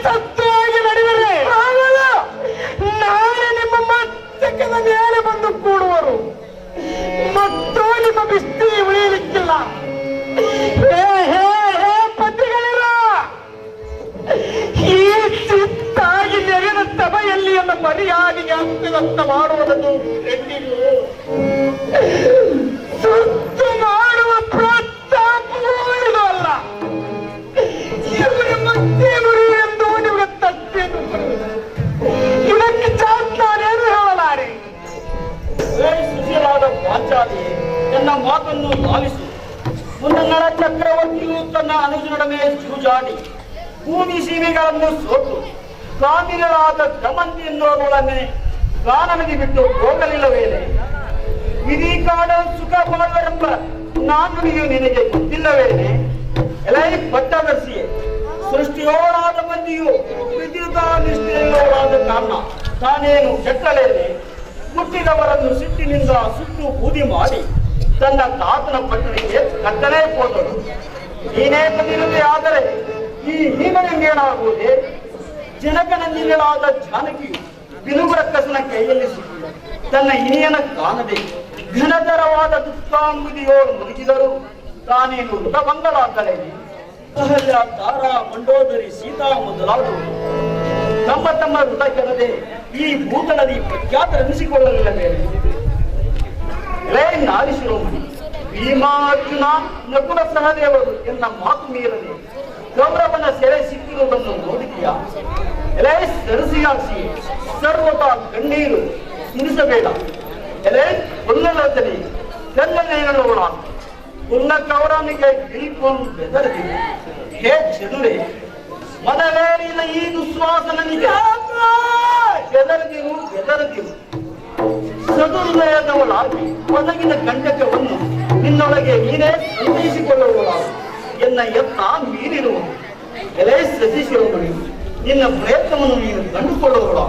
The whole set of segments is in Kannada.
ಸತ್ತಾಗಿ ನಡೆದರೆ ನಾಳೆ ನಿಮ್ಮ ಮಸ್ತಕದ ಮೇಲೆ ಬಂದು ಕೂಡುವರು ಮತ್ತು ನಿಮ್ಮ ಬಿಸ್ತಿ ಉಳಿಯಲಿಕ್ಕಿಲ್ಲ. ಪತಿಗಳಿರ ಈ ಚಿತ್ತಾಗಿ ನೆರೆದ ಸಭೆಯಲ್ಲಿ ನನ್ನ ಮರ್ಯಾದೆಗೆ ಅಂತಿದಂತ ಮಾಡುವುದನ್ನು ಎಂದಿಗೂ ಸುತ್ತು ಮಾಡುವ ಪ್ರೋತ್ಸಾಹವೂ ಇದು ಅಲ್ಲ. ಇವರ ಮತ್ತೆ ಗುರಿ ಎಂದು ನಿಮಗೆ ತಪ್ಪೇನು ಇದಕ್ಕೆ ಚಾತ್ನಾನೇನು ಹೇಳಲಾರೆ. ಸುಶೀಲಾದ ಪಾಂಚಾಲಿ ತನ್ನ ಮಾತನ್ನು ಲಾಲಿಸು. ಮುನ್ನಗಳ ಚಕ್ರವರ್ತಿಯು ತನ್ನ ಅನುಜನೊಡನೆ ಜೂಜಾಡಿ ಭೂಮಿ ಸೀಮೆಗಳನ್ನು ಸೋತು ಕಾಮಿಗಳಾದ ಗಮಂತಿ ಎನ್ನುವರೊಡನೆ ಕಾನನಿಗೆ ಬಿಟ್ಟು ಹೋಗಲಿಲ್ಲವೇನೆ? ವಿಧಿ ಕಾಡ ಸುಖ ಮಾಡುವರೆಂಬ ನಾನುಡಿಯು ನಿನಗೆ ಗೊತ್ತಿಲ್ಲವೇನೆ? ಎಲೈ ಪಟ್ಟದರ್ಶಿಯೇ, ಸೃಷ್ಟಿಯೋಳಾದ ಮಂದಿಯು ವಿದ್ಯುತ ನಿಷ್ಠೆಯೋಳಾದ ಕಾರಣ ತಾನೇನು ಕೆಟ್ಟಲೇನೆ? ಹುಟ್ಟಿದವರನ್ನು ಸಿಟ್ಟಿನಿಂದ ಸುಟ್ಟು ಬೂದಿ ಮಾಡಿ ತನ್ನ ತಾತನ ಪಟ್ಟಣಿಗೆ ಕತ್ತಲೇ ಹೋದಳು. ನೀನೇ ಪ್ರತಿನಿಧಿ ಆದರೆ ಈ ಹೀನನಿಂಗೇನಾಗುವುದೇ? ಜನಕನಂದಿಗಳಾದ ಜಾನಕಿಯು ಬಿನುಗುರಕ್ಕಸನ ಕೈಯಲ್ಲಿ ಸಿಕ್ಕಿದ ತನ್ನ ಹಿರಿಯನ ಕಾಣದೆ ಘನತರವಾದ ದುಃಖಾಂಬುದಿಯೋಳು ಮುಗಿಸಿದರು. ತಾನೇನು ಋತಭಂಗಲಾಗಲೇನೆ? ಅಹಲ್ಯ, ತಾರಾ, ಮಂಡೋದರಿ, ಸೀತಾ ಮೊದಲಾದವರು ತಮ್ಮ ತಮ್ಮ ಋತ ಕೆರದೆ ಈ ಭೂತಳದಿ ಪ್ರಖ್ಯಾತರೆನಿಸಿಕೊಳ್ಳಲಿಲ್ಲವೇ? ನಾರಿಸಿರೋಮಣಿ ಭೀಮಾರ್ಜುನ ನಕುಲ ಸಹದೇವರು ಎನ್ನ ಮಾತು ಮೀರದೆ ಕೌರವನ ಸೆರೆ ಸಿಕ್ಕಿರುವುದನ್ನು ನೋಡಿದೆಯಾ? ಎಲೆ ಸರಸಿಯಾಸಿ ಸರ್ವತಾ ಕಣ್ಣೀರು ಸುರಿಸಬೇಡ. ಎಲೆ ಹುಲ್ಲಲದಲ್ಲಿ ಕಲ್ಲನೇನೋಳ ಹುಲ್ಲ ಕೌರವನಿಗೆ ಗಿಲ್ಕೊಂಡು ಬೆದರದಿದೆ. ಹೇ ಚದುರೆ, ಮೊದಲೇರಿನ ಈ ದುಶ್ವಾಸನಿಗೆ ಬೆದರದಿರು. ಸದುರ್ಲಯದವಳಾಗಿ ಒದಗಿನ ಕಂಟಕವನ್ನು ನಿನ್ನೊಳಗೆ ನೀನೇ ಸಂತೈಸಿಕೊಳ್ಳುವವಳು ಎನ್ನ ಯತ್ನ ಮೀರಿರುವುದು. ಎಲೆ ಸತಿಸಿರುವಳು, ನಿನ್ನ ಪ್ರಯತ್ನವನ್ನು ನೀನು ಕಂಡುಕೊಳ್ಳುವವಳು.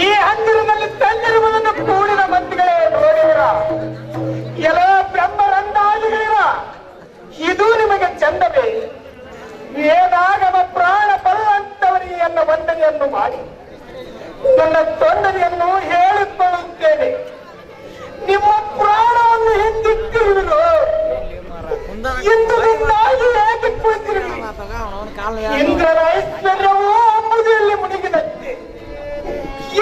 ಈ ಹಂದಿರದಲ್ಲಿ ತಂದಿರುವುದನ್ನು ಕೂಡಿದ ಮಂದಿಗಳೇ ನೋಡಿದಿರ. ಎಲ್ಲೋ ಬ್ರಹ್ಮರಂದಾದಿಗಳಿರ, ಇದು ನಿಮಗೆ ಚಂದವೇ? ವೇದಾಗಮ ಪ್ರಾಣ ಬಲ್ಲಂತವರಿಗೆ ಎನ್ನ ವಂದನೆಯನ್ನು ಮಾಡಿ ನನ್ನ ತೊಂದರೆಯನ್ನು ಹೇಳಿಕೊಳ್ಳುತ್ತೇನೆ. ನಿಮ್ಮ ಪ್ರಾಣವನ್ನು ಹಿಂದಿಟ್ಟಿರುವುದು ಇಂದಿನಿಂದಾಗಿ ಏಕೆ ಕುಳಿತಿರುವುದು? ಇಂದ್ರನ ಐಶ್ವರ್ಯವೂ ಅಂಬುದಿಯಲ್ಲಿ ಮುಳುಗಿದಂತೆ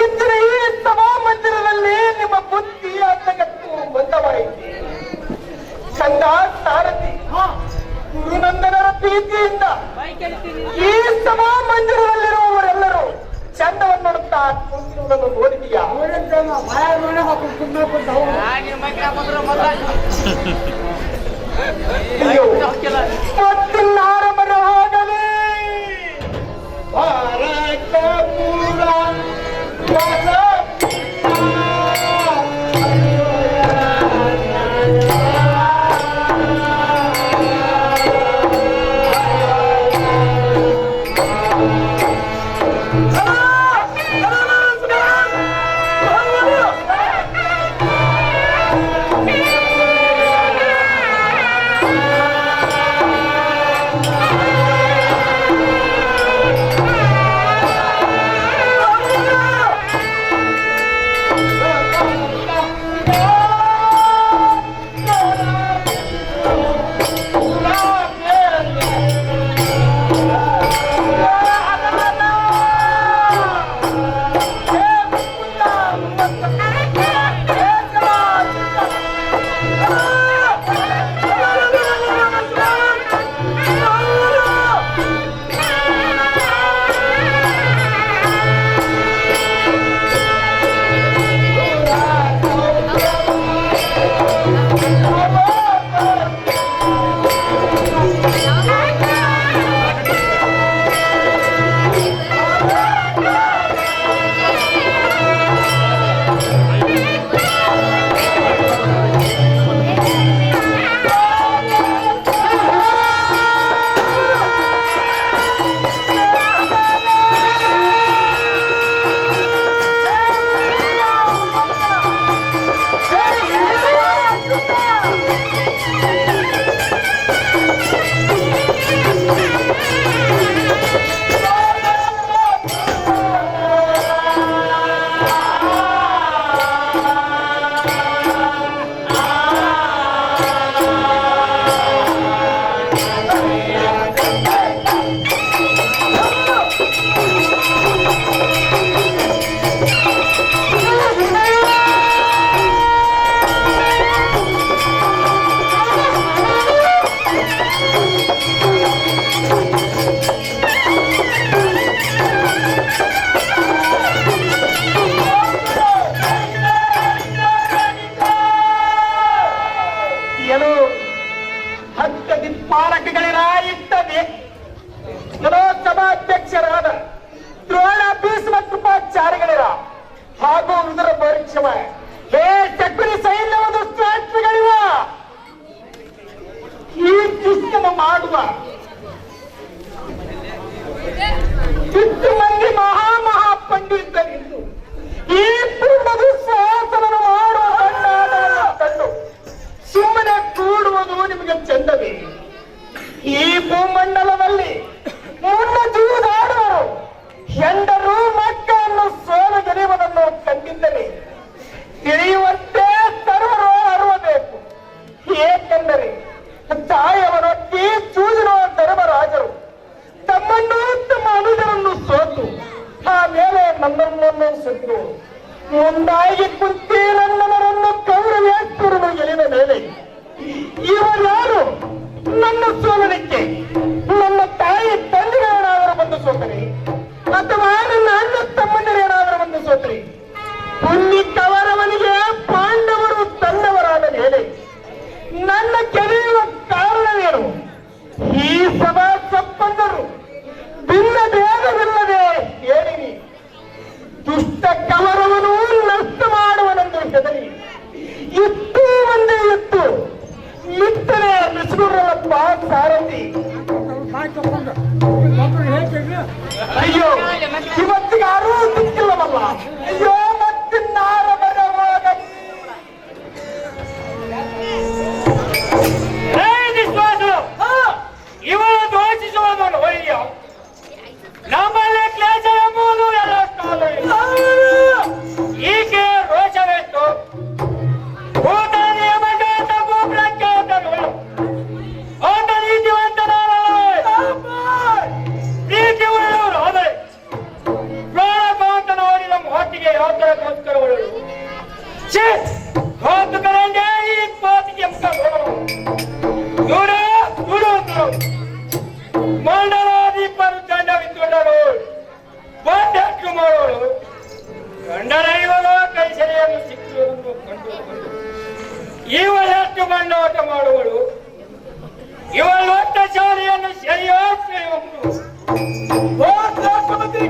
ಇಂದಿನ ಈ ಸಭಾ ಮಂದಿರದಲ್ಲಿ ನಿಮ್ಮ ಬುದ್ಧಿ ಅಂತಗತ್ತು ಬಂದವಾಯಿತು. ಚಂದ ಸಾರಥಿ ಗುರುನಂದನರ ಪ್ರೀತಿಯಿಂದ ಈ ಸಭಾ ಮಂದಿರದಲ್ಲಿರುವವರೆಲ್ಲರೂ ಚಂದವನ್ನು ನೋಡುತ್ತಾ ಕೂತಿರುವುದನ್ನು ನೋಡಿದೀಯಾ? ಮತ್ತಿನ್ನಾರ ಬರ ಹೋಗಲಿ ಸಭಾಧ್ಯಕ್ಷರಾದ ದ್ರೋಣ ಭೀಷ್ಮ ಕೃಪಾಚಾರ್ಯಗಳಿರ ಹಾಗೂ ರುದ್ರ ಪರೀಕ್ಷಮ ಹೇ ಚಕ್ರಿ ಸೈನ್ಯವನ್ನು ಸ್ವಾರ್ಥಗಳಿವ ಈ ದುಷ್ಟಮ ಮಾಡುವ ಇಷ್ಟು ಮಂದಿ ಮಹಾ ಪಂಡಿತರಿದ್ದು ಈ ಪೂರ್ಣದ ಶಾಸನ ಮಾಡುವ ಸಣ್ಣಾಟವನ್ನು ಕಂಡು ಸುಮ್ಮನೆ ಕೂಡುವುದು ನಿಮಗೆ ಚಂದವೇ? ಈ ಭೂಮಂಡಲದಲ್ಲಿ ಮುನ್ನ ಜೂದಾಡುವರು ಹೆಂಡರು ಮಕ್ಕಳನ್ನು ಸೋಲು ಗೆರೆಯುವುದನ್ನು ಕಂಡಿದ್ದರೆ ತಿಳಿಯುವಂತೆ ಸರ್ವರು ಅರುವಬೇಕು. ಏಕೆಂದರೆ ತಾಯವರೊಟ್ಟಿ ಚೂದಿರುವ ಧರ್ಮರಾಜರು ತಮ್ಮನ್ನು ತಮ್ಮ ಅನುಜರನ್ನು ಸೋತು ಆಮೇಲೆ ನನ್ನನ್ನು ಸೋತಿರು ಮುಂದಾಗಿ ಕುಂತಿ ನನ್ನವರನ್ನು ಕೌರವೇಶ್ವರನು ಎಲಿದ ಮೇಲೆ ಇವರ್ಯಾರು ನನ್ನ ಸೋಲಲಿಕ್ಕೆ ನನ್ನ ತಾಯಿ ತಂದೆಗಳೇನಾದರೂ ಬಂದು ಸೋತರೆ ಅಥವಾ ನನ್ನ ಅಣ್ಣ ತಮ್ಮಂದಿರೇನಾದರೂ ಬಂದು ಸೋತರೆ ಹುಲ್ಲಿ ಕವರವನಿಗೆ ಪಾಂಡವರು ತನ್ನವರಾದ ಮೇಲೆ ನನ್ನ ಗೆಳೆಯುವ ಕಾರಣವೇನು? ಈ ಸಭಾ ಸಂಪನ್ನರು ಭಿನ್ನ ಭೇದವಿಲ್ಲದೆ ಹೇಳಿರಿ ದುಷ್ಟ ಕವರವನು ನಷ್ಟ ಮಾಡುವನೆಂದು ಹೆದರಿ ಇಷ್ಟು ಮಂದಿ ಇತ್ತು ಇತ್ತರೆ ಮಿಸ್ಗುರಲ್ಲಪ್ಪ ಸಾರಥಿ. ಅಯ್ಯೋ ಇವತ್ತಿಗಾರೂ ಸಿಕ್ಕಿಲ್ಲವಲ್ಲ. ಅಯ್ಯೋ ಮತ್ತಿನ್ನಾರ ಬರವಾಗ ಇವನು ದೋಷಿಸುವುದು ಒಯ್ಯ ನಮ್ಮಲ್ಲಿ ಕ್ಲೇಶ ಎಂಬುದು ಎಲ್ಲ ಕಾಲ ನೌಕರಗೋಸ್ಕರಗಳು ಕೌತುಕರಂಗೆ ಈ ಕೋತಿಗೆ ಮಂಡಲಾಧಿಪರು ದಂಡವಿದ್ದುಕೊಂಡರು ಬಂಡೆಟ್ಟು ಮಾಡೋಳು ಗಂಡನೈವನು ಕೈ ಸೆರೆಯನ್ನು ಸಿಕ್ಕುವುದನ್ನು ಕಂಡುಕೊಂಡು ಇವಳೆಷ್ಟು ಮಂಡಾಟ ಮಾಡುವಳು ಇವಳು ಒಟ್ಟ ಶಾಲೆಯನ್ನು ಸರಿಯಾಗಿ ರಾಷ್ಟ್ರಪತಿ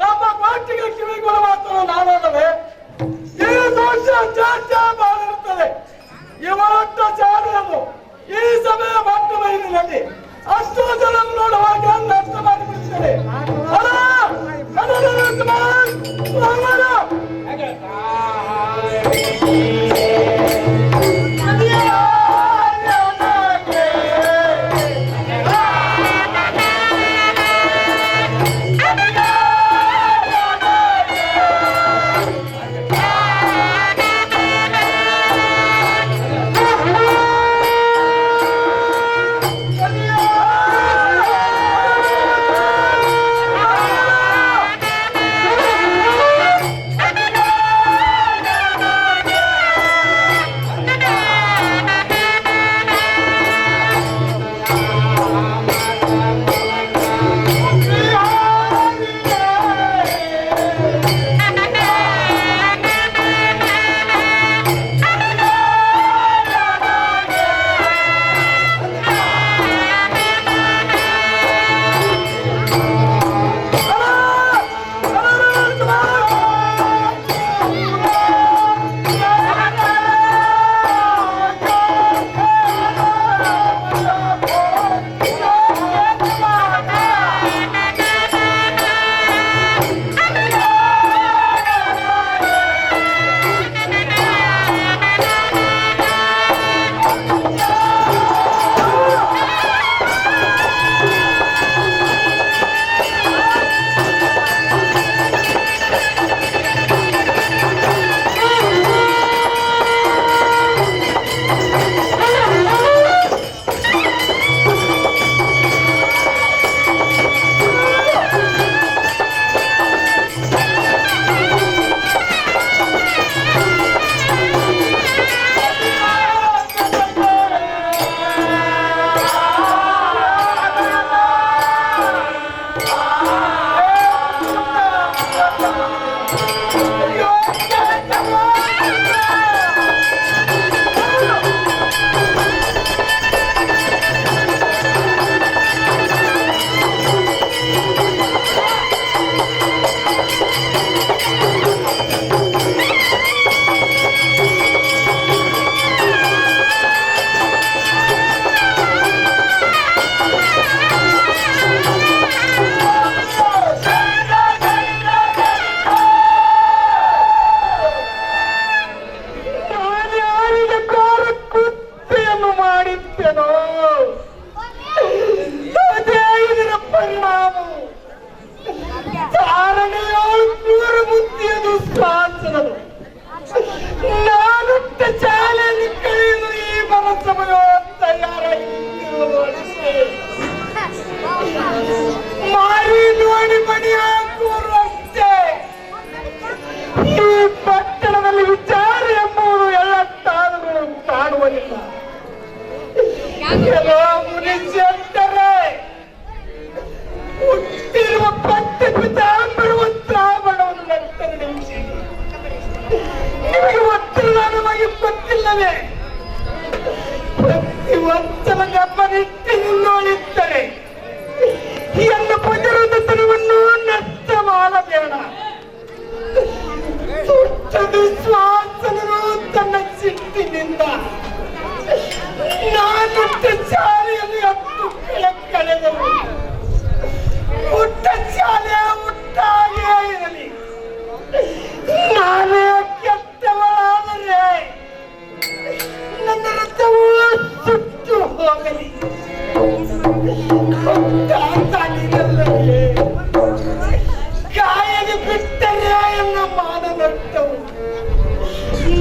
ತಮ್ಮ ಮಾತಿಗೆ ಕಿವಿಗಳು ಮಾತ್ರ ನಾನಲ್ಲವೇ ಈ ದೋಷ ಚರ್ಚೆ ಮಾಡಿರುತ್ತದೆ ಇವರೊಟ್ಟ ಶಾಲೆಯನ್ನು ಈ ಸಮಯ ಮಟ್ಟ ಬಯಲಿನಲ್ಲಿ ಅಷ್ಟು ಜನ ನೋಡುವಾಗ ನಷ್ಟ ಮಾಡಿಬಿಡುತ್ತದೆ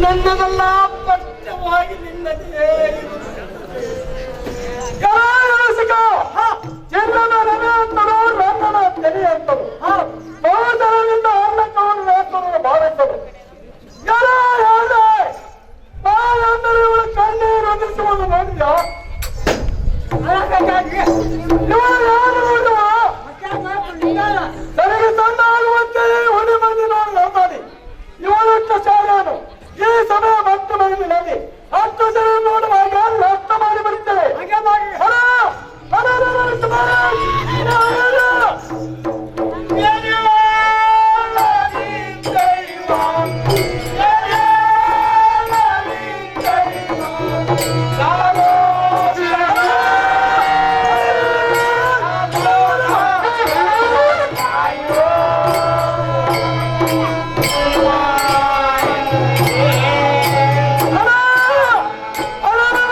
ನನ್ನದೆಲ್ಲ ಸ್ಪಷ್ಟವಾಗಿ ನಿನ್ನದೇ ಜನರ ರವೆ ಅಂತನೋ ರಂಗನ ತೆರೆ ಅಂತನು ಬಹುಜನದಿಂದ ಜನ ನೋಡುವಾಗ ನಷ್ಟ ಮಾಡಿ ಬರ್ತೇವೆ. ಹರ, ಹರ, ಹರ, ಹರ, ಸುಮಾರು. ಹರ, ಹರ,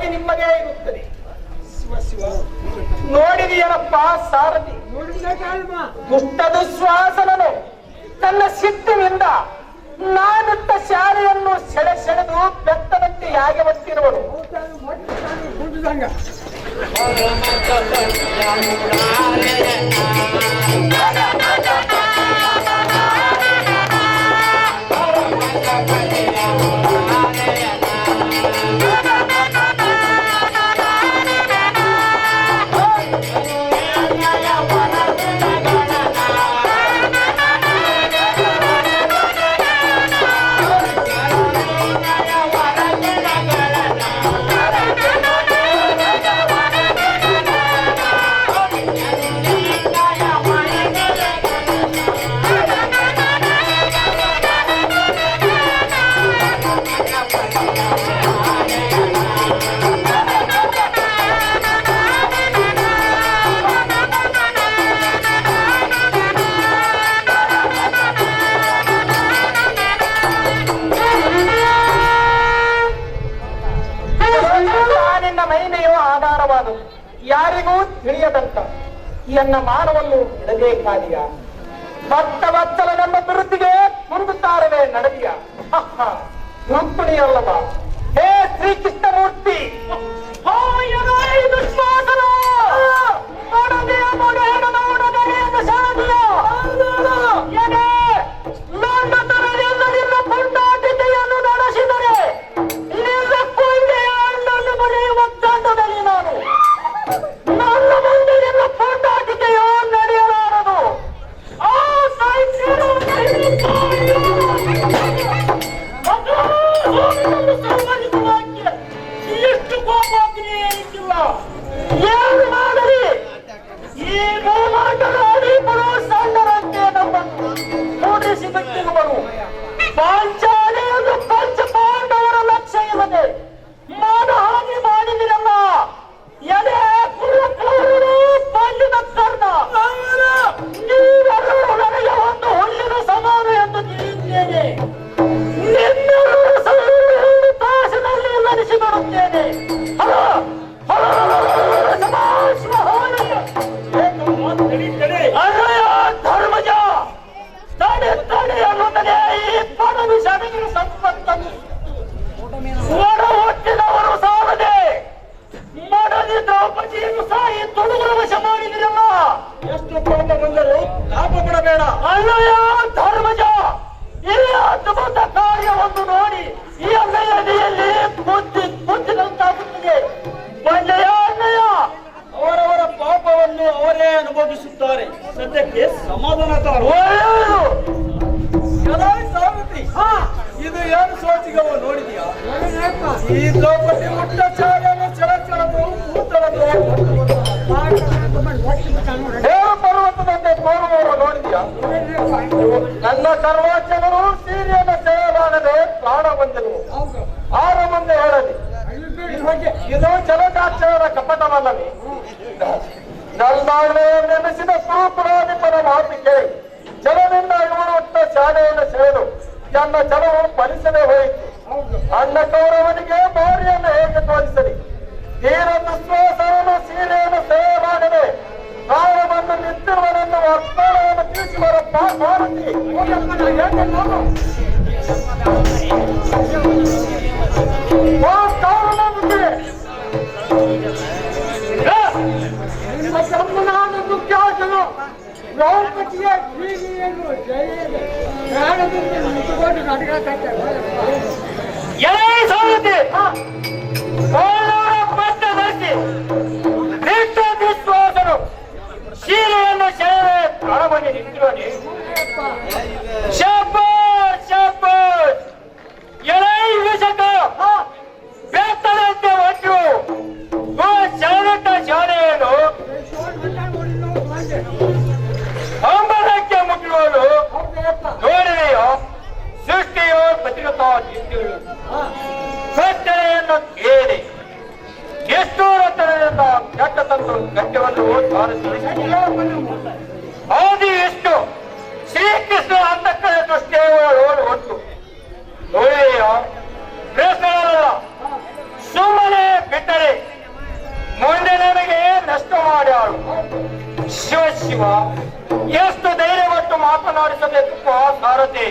ಹೋಗಿ ನಿಮ್ಮದೇ ಇರುತ್ತದೆ. ನೋಡಿದೆಯೇನಪ್ಪ ಸಾರಥಿ, ದುಷ್ಟ ದುಶ್ವಾಸನನು ತನ್ನ ಸಿಟ್ಟಿನಿಂದ ನಾನಿಟ್ಟ ಶಾಲೆಯನ್ನು ಸೆಳೆದು ಬೆತ್ತದಂತೆ ಯಾಗೆ ಒತ್ತಿರುವನು. ಮಹಿಮೆಯು ಆಧಾರವಾದದು, ಯಾರಿಗೂ ತಿಳಿಯದಂತ ಎನ್ನ ಮಾನವನ್ನು ಇಡಬೇಕಾದಿಯ ಭಕ್ತವತ್ಸಲ ನಮ್ಮ ದುರ್ದಿಗೆ ಮುರುಗುತ್ತಾರವೇ ನಡೆದಿಯ ರುಕ್ಮಿಣಿಯಲ್ಲವ. ಹೇ ಶ್ರೀಕೃಷ್ಣಮೂರ್ತಿ, ಪುಂಡಾಟಿಕೆಯನ್ನು ನಡೆಸಿದರೆ ನನ್ನ ಮುಂದೆ ನಿನ್ನ ಪುಂಡಾಟಿಕೆಯೋ ನಡೆಯಲಾರದು. ಎಷ್ಟು ಕೋಪಾಗ್ನಿಯಿಲ್ಲ, ಏನು ಮಾಡಲಿ? ಈ ಮೂಲಾಟರಾಡಿಗಳು ಸಣ್ಣರಂತೆ ನಮ್ಮನ್ನು ಮೂಡಿಸಿ ಬಿಟ್ಟಿರುವರು. ಪಾಂಚಾಲಿಯನ್ನು ಪಂಚ ಪಾಂಡವರ ಲಕ್ಷ್ಯ ಇಲ್ಲದೆ ಮಾನಹಾನಿ ಮಾಡಿದಿರಲ್ಲ. ಎಲೆ ಕುಲಕೂರು ಪಲ್ಲಿನ ಕರ್ಣ, ನೀವೆಲ್ಲರೂ ನನಗೆ ಒಂದು ಹುಲ್ಲಿನ ಸಮಾನ ಎಂದು ತಿಳಿಯುತ್ತೇನೆ. ನಿನ್ನೆಲ್ಲರೂ ಸಲಹೆ ತಾಸಿನಲ್ಲಿ ನಡೆಸಿಬಿಡುತ್ತೇನೆ. ಧರ್ಮಜ ತಡೆ ತಡೆ ಅನ್ನುತ್ತದೆ ಈ ಪದವಿ ಸಭೆಗೆ ಸಂಪತ್ತನ್ನು ಒಡ ಹುಟ್ಟಿದವರು ಸಾಲದೆ ಮಡದಿ ದ್ರೌಪದಿಯನ್ನು ಸಾಯಿ ತೊಡಗುವ ವಶ ಮಾಡಿದಿರಲ್ಲ. ಎಷ್ಟು ಕೋಪ ಬಂದರೂ ಲಾಭ ಬಿಡಬೇಡ. ಅಲ್ಲಯ್ಯ ಧರ್ಮಜ, ಈ ಅದ್ಭುತ ಕಾರ್ಯವನ್ನು ನೋಡಿ ಈ ಅಲ್ಲಯ್ಯದಿಯಲ್ಲಿ ಬುದ್ಧಿದಂತಾಗುತ್ತದೆ. ಒಳ್ಳೆಯ ಅಣ್ಣಯ್ಯ, ಅವರವರ ಪಾಪವನ್ನು ಅವರೇ ಅನುಭವಿಸುತ್ತಾರೆ. ಸದ್ಯಕ್ಕೆ ಸಮಾಧಾನ ತಾರು. ಸಾರಥಿ, ಇದು ಏನು ಸೋಚಿಗವ ನೋಡಿದ್ಯಾ? ಈ ದ್ರೌಪದಿ ಮುಟ್ಟ ಚಾರ್ಯನು ಚಳಚಳದು ಕೂತಳದು ಪರ್ವತದಂತೆ ತೋರುವವರು ನೋಡಿದ್ಯಾ? ನನ್ನ ಸರ್ವೋಚ್ಚನರು ಸೀರೆಯನ್ನು ಸೇವಲಾಗದೆ ಪ್ರಾಣ ಬಂದಿರುವು. ಆರ ಮುಂದೆ ಹೇಳಲಿ, ಇದು ಚಲಚಾಕ್ಷರ ಕಪಟವಲ್ಲವೇ? ನಲ್ಲಾಳೆ ನೆನೆಸಿದ ಸುಪುರಾಧಿಪನ ಮಾತು ಕೇಳಿ ಜಲದಿಂದ ಇವನೊಟ್ಟ ಶಾಲೆಯನ್ನು ಸೇರು ನನ್ನ ಜಲವು ಫಲಿಸದೆ ಹೋಯಿತು. ಅಣ್ಣ ಕೌರವನಿಗೆ ಬಾರಿಯನ್ನು ಹೇಗೆ ತೋರಿಸಲಿ? ತೀರ ದುಶ್ವಾಸವನ್ನು ಸೀರೆಯನ್ನು ಸೇವೆ ಮಾಡದೆ ನಾನು ಬಂದು ನಿಂತಿರುವನೆಂದು ವರ್ತಮಾನವನ್ನು ತಿಳಿಸಿ ಬರಪ್ಪ ಸಾರಥಿ. ನಿಮ್ಮ ತಮ್ಮನಾದ ದುಃಖಾಸನು ದ್ರೌಪದಿಯ ಕ್ರೀಡೆಯನ್ನು ಜಯದ ಪ್ರಾಣದಿಂದ ನಿಂತುಕೊಂಡು ವಿಶ್ವಾಸನು ಶೀಲೆಯನ್ನು ಸೇವೆ ಪ್ರಾಣವನ್ನು ನಿಂತಿರೋನೆ. ಶಾಬಾಷ್ ಶಾಬಾಷ್, ಎಳೈ ವಿಷಕ ಬೆತ್ತದಂತೆ ಒಟ್ಟು ಶಾಲೆಟ್ಟ ಶಾಲೆಯನ್ನು ಅಂಬಲಕ್ಕೆ ಮುಗಿಯುವುದು ನೋಡಿದೆಯೋ? ಸೃಷ್ಟಿಯೋ ಭದ್ರತಾ ನಿಂತಿರುವುದು ಕತ್ತಲೆಯನ್ನು ಕೇಳಿ ಎಷ್ಟು ರತನದಿಂದ ಕೆಟ್ಟ ತಂದು ಗಟ್ಯವನ್ನು ಆದಿ ಎಷ್ಟು ಶ್ರೀಕೃಷ್ಣ ಅಂತಕ್ಕಳ ದೃಷ್ಟಿಯೋಡು ಒಟ್ಟು ನೋಡಿದೆಯೋ? ಪ್ರಶ್ನೆಗಳಲ್ಲ, ಸುಮ್ಮನೆ ಬಿಟ್ಟರೆ ಮಾತನಾಡು. ಶಿವ ಶಿವ, ಎಷ್ಟು ಧೈರ್ಯವನ್ನು ಮಾತನಾಡಿಸಬೇಕು ಸಾರಥಿ.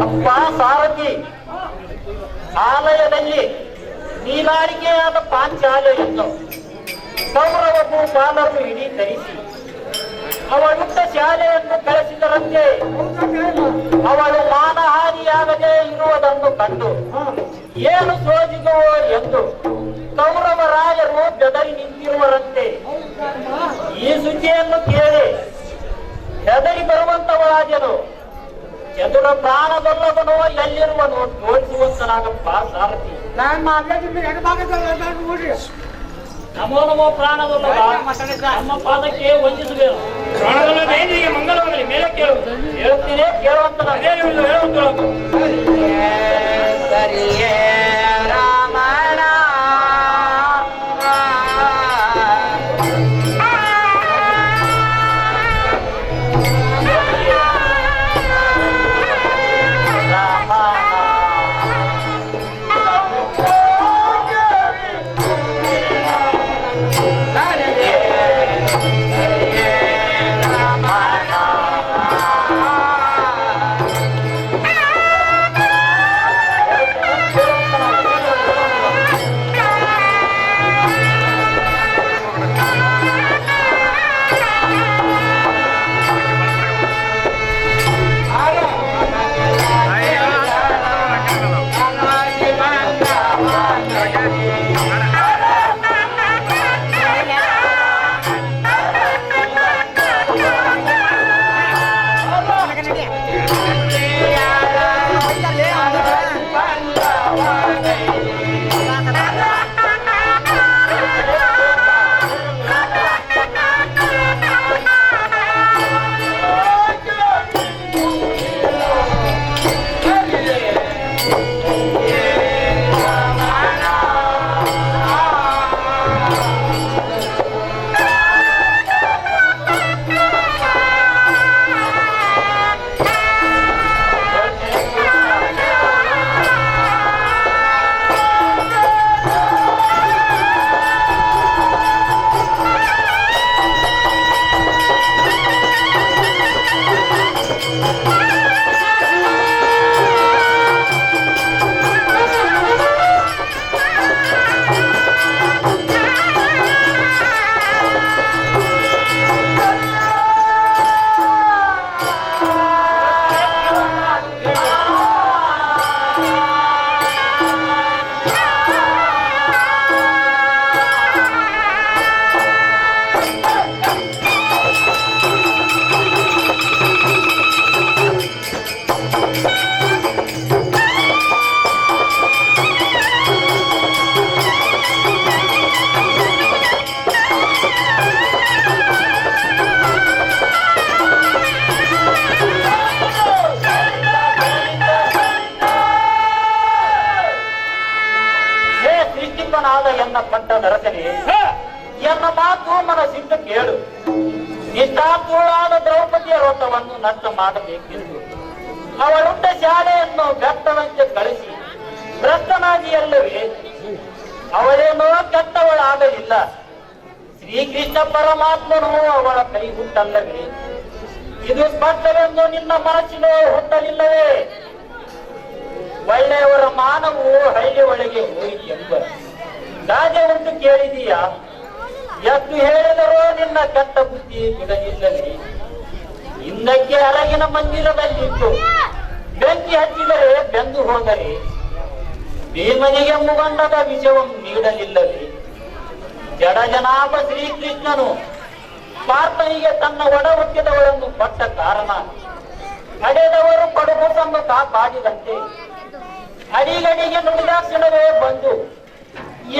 ಅಪ್ಪ ಸಾರಥಿ, ಆಲಯದಲ್ಲಿ ನೀಲಾರಿಕೆಯಾದ ಪಾಂಚಾಲೆಯನ್ನು ಕೌರವ ಭೂಪಾಲರು ಇಡೀ ಧರಿಸಿ ಅವಳುತ್ತ ಶಾಲೆಯನ್ನು ಕಳಿಸಿದರಂತೆ. ಅವಳು ಮಾನಹಾನಿಯಾಗದೆ ಇರುವುದನ್ನು ಕಂಡು ಏನು ಸೋಜಿಗವೋ ಎಂದು ಕೌರವರಾಯರು ಬೆದರಿ ನಿಂತಿರುವರಂತೆ. ಈ ಸುದ್ದಿಯನ್ನು ಕೇಳಿ ಹೆದರಿ ಬರುವಂತವರಾಜನು ಎದುರ ಪ್ರಾಣದಲ್ಲವನೋ ಎಲ್ಲಿರುವನು ತೋರಿಸುವಂತನಾಗಪ್ಪ ಸಾರಥಿ. ನಮೋ ನಮೋ ಪ್ರಾಣದಲ್ಲ ನಮ್ಮ ಪಾದಕ್ಕೆ ವಂದಿಸಬೇಕು. ಪ್ರಾಣದಲ್ಲ ದೈನಿಗೆ ಮಂಗಲವಾಗಲಿ ಮೇಲೆ ಕೇಳು. ಹೇಳ್ತೀನಿ ಕೇಳುವಂತ ಸರಿಯೇ ರಾಮಣ ಎನ್ನ ಪಟ್ಟ ನರಸನೆ ಎನ್ನ ಮಾತು ಮನಸ್ಸಿಟ್ಟು ಕೇಳು. ನಿಷ್ಠಾರ್ಥಳಾದ ದ್ರೌಪದಿಯ ವ್ರತವನ್ನು ನಷ್ಟ ಮಾಡಬೇಕೆಂದು ಅವಳುಂಟ ಶಾಲೆಯನ್ನು ಬೆಟ್ಟವಂತೆ ಕಳಿಸಿ ಭ್ರಷ್ಟನಾಗಿಯಲ್ಲವೇ? ಅವಳೇನೋ ಕೆಟ್ಟವಳಾಗಲಿಲ್ಲ. ಶ್ರೀಕೃಷ್ಣ ಪರಮಾತ್ಮನು ಅವಳ ಕೈ ಹುಟ್ಟಲ್ಲವೇ? ಇದು ಸ್ಪಷ್ಟವೆಂದು ನಿನ್ನ ಮನಸ್ಸಿನ ಹುಟ್ಟಲಿಲ್ಲವೇ? ಒಳ್ಳೆಯವರ ಮಾನವು ಹಳ್ಳಿ ಒಳಗೆ ಹೋಯಿತೆಂಬ ಗಾದೆ ಉಂಟು ಕೇಳಿದೀಯಾ? ಎಷ್ಟು ಹೇಳಿದರೂ ನಿನ್ನ ಕೆಟ್ಟ ಬುದ್ಧಿ ಬಿಡಲಿಲ್ಲವೇ? ಹಿಂದಕ್ಕೆ ಅರಗಿನ ಮಂದಿರದಲ್ಲಿಟ್ಟು ಬೆಂಕಿ ಹಚ್ಚಿದರೆ ಬೆಂದು ಹೋದರೆ ಭೀಮನಿಗೆ ಮುಗಂಡದ ವಿಷವನ್ನು ನೀಡಲಿಲ್ಲವೇ? ಜಡಜನಾಭ ಶ್ರೀಕೃಷ್ಣನು ಪಾರ್ಥನಿಗೆ ತನ್ನ ಒಡ ಹುಟ್ಟಿದವಳನ್ನು ಕೊಟ್ಟ ಕಾರಣ ಹಡೆದವರು ಪಡುಗುಟನ್ನು ಕಾಪಾಡಿದಂತೆ ಅಡಿಗಡಿಗೆ ನುಡಿದಾಕ್ಷಣವೇ ಬಂದು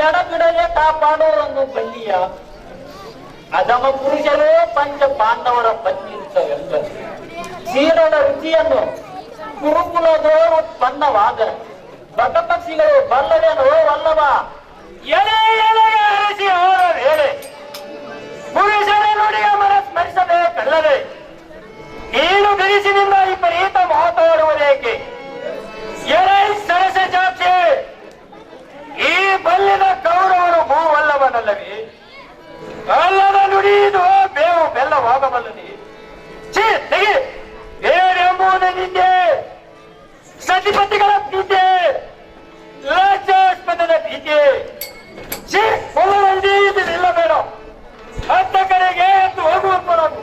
ಎಡಬಿಡಲೆ ಕಾಪಾಡುವರನ್ನು ಬಲ್ಲಿಯ ಅಧಮ ಪುರುಷರೇ ಪಂಚ ಪಾಂಡವರ ಪತ್ನಿಂತವೆಂಬ ಕ್ಷೀರದ ರುಚಿಯನ್ನು ಕುರುಕುಲದೋರು ಉತ್ಪನ್ನವಾದ ಬಟಪಕ್ಷಿಗಳು ಬಲ್ಲವೇನೋ ಅಲ್ಲವ? ಎಲೆ ಎಲೆಗೆ ಹರಿಸಿ ಅವರ ವೇಳೆ ಪುರುಷರೇ ನುಡಿಯ ಮನ ಸ್ಮರಿಸಬೇಕಲ್ಲವೇ? ನೀನು ಬಿರುಸಿನಿಂದ ವಿಪರೀತ ಮಾತಾಡುವುದೇಕೆ? ಎಳೆ ಸರಸ ಜಾತಿ ಈ ಬಲ್ಲಿದ ಕೌರವನು ಭೂವಲ್ಲವನಲ್ಲವೇ? ಅಲ್ಲದ ನುಡಿಯುವುದು ಬೇವು ಬೆಲ್ಲವಾಗಬಲ್ಲದೆ. ತೆಗೆ ಬೇರೆಂಬುದು ನಿಂದೆ, ಸತಿಪತಿಗಳ ಪ್ರೀತಿ, ಲಜ್ಜಾಸ್ಪದದ ಪ್ರೀತಿ. ಒಬ್ಬರಂದಿ ಇದು ನಿಲ್ಲಬೇಡ. ಹತ್ತ ಕಡೆಗೆ ಎದ್ದು ಹೋಗುವಂತರಾಗು.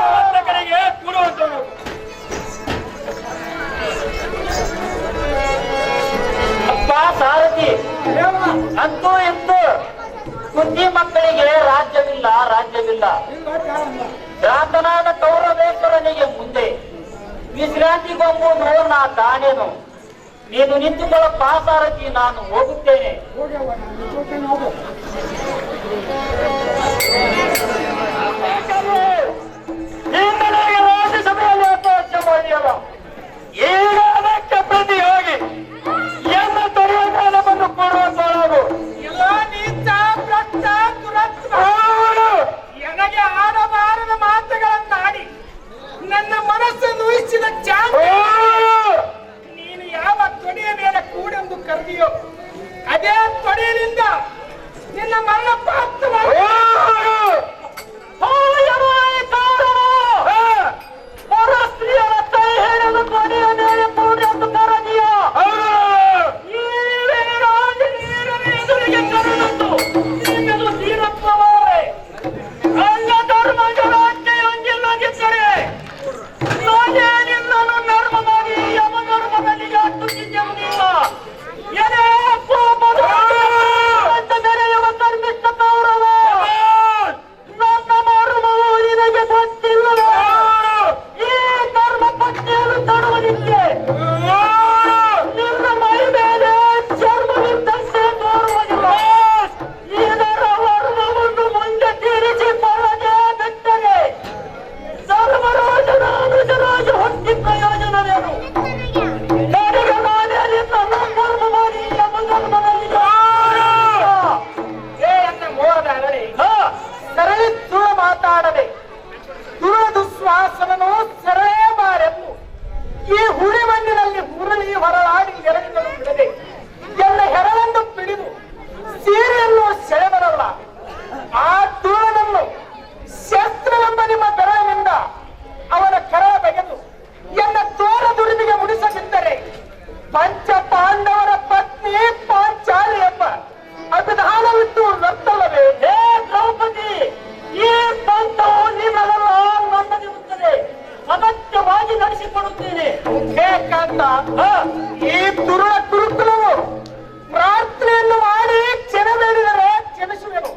ಹತ್ತ ಕಡೆಗೆ ಕೂಡುವಂತರಾಗು. ಅಪ್ಪ ಸಾರಥಿ, ಅಂತೂ ಇಂತೂ ಬುದ್ಧಿ ಮಕ್ಕಳಿಗೆ ರಾಜ್ಯವಿಲ್ಲ, ರಾಜ್ಯವಿಲ್ಲ. ಭ್ರಾತನಾದ ಕೌರವೇಶ್ವರನಿಗೆ ಮುಂದೆ ವಿಶ್ರಾಂತಿಗೊಂಬುದು ನಾ ಕಾಣೆನು. ನೀನು ನಿಂತುಕೊಳ್ಳಪ್ಪ ಸಾರಥಿ, ನಾನು ಹೋಗುತ್ತೇನೆ. ರಾಜ್ಯಸಭೆಯಲ್ಲಿ ಅಧ್ಯಕ್ಷ ಮಾಡಿಯಲ್ಲ, ಈಗ ಅದಕ್ಕೆ ಪ್ರತಿಯಾಗಿ ಎಲ್ಲ ತೊರೆಯ ಕಾಲವನ್ನು ಕೊಡುವಂತಳು. ನನಗೆ ಆಡಬಾರದ ಮಾತುಗಳನ್ನಾಡಿ ನನ್ನ ಮನಸ್ಸನ್ನು ಊಹಿಸಿದ ನೀನು ಯಾವ ತೊಡೆಯ ಮೇಲೆ ಕೂಡೆಂದು ಕರೆದಿಯೋ ಅದೇ ತೊಡೆಯಲಿಂದ ನಿನ್ನ ಮರಣ ಪ್ರಾಪ್ತವಾಗಿ ಸ್ತ್ರೀಯರ ಕೈ ಹೇಳಲು ತೊಡೆಯ ಮೇಲೆ ಕೂಡೆಂದು ಕರೆದಿಯೋ ಎದುರಿಗೆ ಕರೆದಂತು ನೀನು ತೀರತ್ವವೇ ಅಲ್ಲ ಧರ್ಮಗಳಾಜ್ಞೆಯೊಂದಿಲ್ಲದಿದ್ದರೆ ನಾನೇ ನಿನ್ನನ್ನು ನರ್ಮವಾಗಿ ಯಮಧರ್ಮದಲ್ಲಿ ಅಟ್ಟುತ್ತಿದ್ದೆವುದಿಲ್ಲ. ಎಲೆ ಕೋಪದ ಬೆರೆಯುವ ಧರ್ಮಿಷ್ಠ ಕೌರವ, ನನ್ನ ಮರ್ಮವು ನಿನಗೆ ಗೊತ್ತಿಲ್ಲವೇ? ಈ ಧರ್ಮ ಪತ್ನಿಯನ್ನು ತಡುವುದಿಕ್ಕೆ ನಿನ್ನ ಮೈ ಮೇಲೆ ಚರ್ಮವಿದ್ದಂತೆ ತೋರುವುದಿಲ್ಲ. ಇದರ ವರ್ಮವನ್ನು ಮುಂದೆ ತೀರಿಸಿಕೊಳ್ಳದೆ ಬಿಟ್ಟರೆ ಧರ್ಮರಾಜನ ಅನುಜರಾಜ ಹೊಟ್ಟಿ ಪ್ರಯೋಜನವೇನು? ನನಗೆ ನಾನೇ ನಿನ್ನ ಕರ್ಮ ಮಾಡಿ ಯಮಧರ್ಮದಲ್ಲಿ ಸರಳಿ ಸುಳ್ಳು ಮಾತಾಡದೆ ದುರದುಶ್ವಾಸನನು ಸರಳೇ ಬಾರೆಂದು ಈ ಹುಳಿ ಮಣ್ಣಿನಲ್ಲಿ ಹುರುಳಿ ಹೊರಳಾಡಿ ಎರಡಿನನ್ನು ಬಿಡದೆ ಎಲ್ಲ ಹೆರಳನ್ನು ಪಿಡಿದು ಸೀರೆಯನ್ನು ಸೆಳೆಬರಲ್ಲ. ಆ ದೂರನನ್ನು ಶಸ್ತ್ರವೆಂಬ ನಿಮ್ಮ ಬೆರಳಿನಿಂದ ಅವನ ಕರಳ ಬಗೆದು ಎನ್ನ ತೋರ ದುಡಿಮೆಗೆ ಮುಡಿಸದಿದ್ದರೆ ಪಂಚ ಪಾಂಡವರ ಪತ್ನಿ ಪಾಂಚಾಲಿ ಎಂಬ ಅಭಿಧಾನವಿತ್ತು ವ್ಯರ್ಥವೇ? ಹೇ ದ್ರೌಪದಿ, ಈ ಪಂಥವು ನಿಮ್ಮದಲ್ಲ, ನನ್ನದಿರುತ್ತದೆ. ಅಗತ್ಯವಾಗಿ ನಡೆಸಿಕೊಡುತ್ತೇನೆ. ಬೇಕಂತ ಈ ದುರುಳ ಕುರುಕುಲವು ಪ್ರಾರ್ಥನೆಯನ್ನು ಮಾಡಿ ಕ್ಷಮೆ ಬೇಡಿದರೆ ಕ್ಷಮಿಸುವೆನು.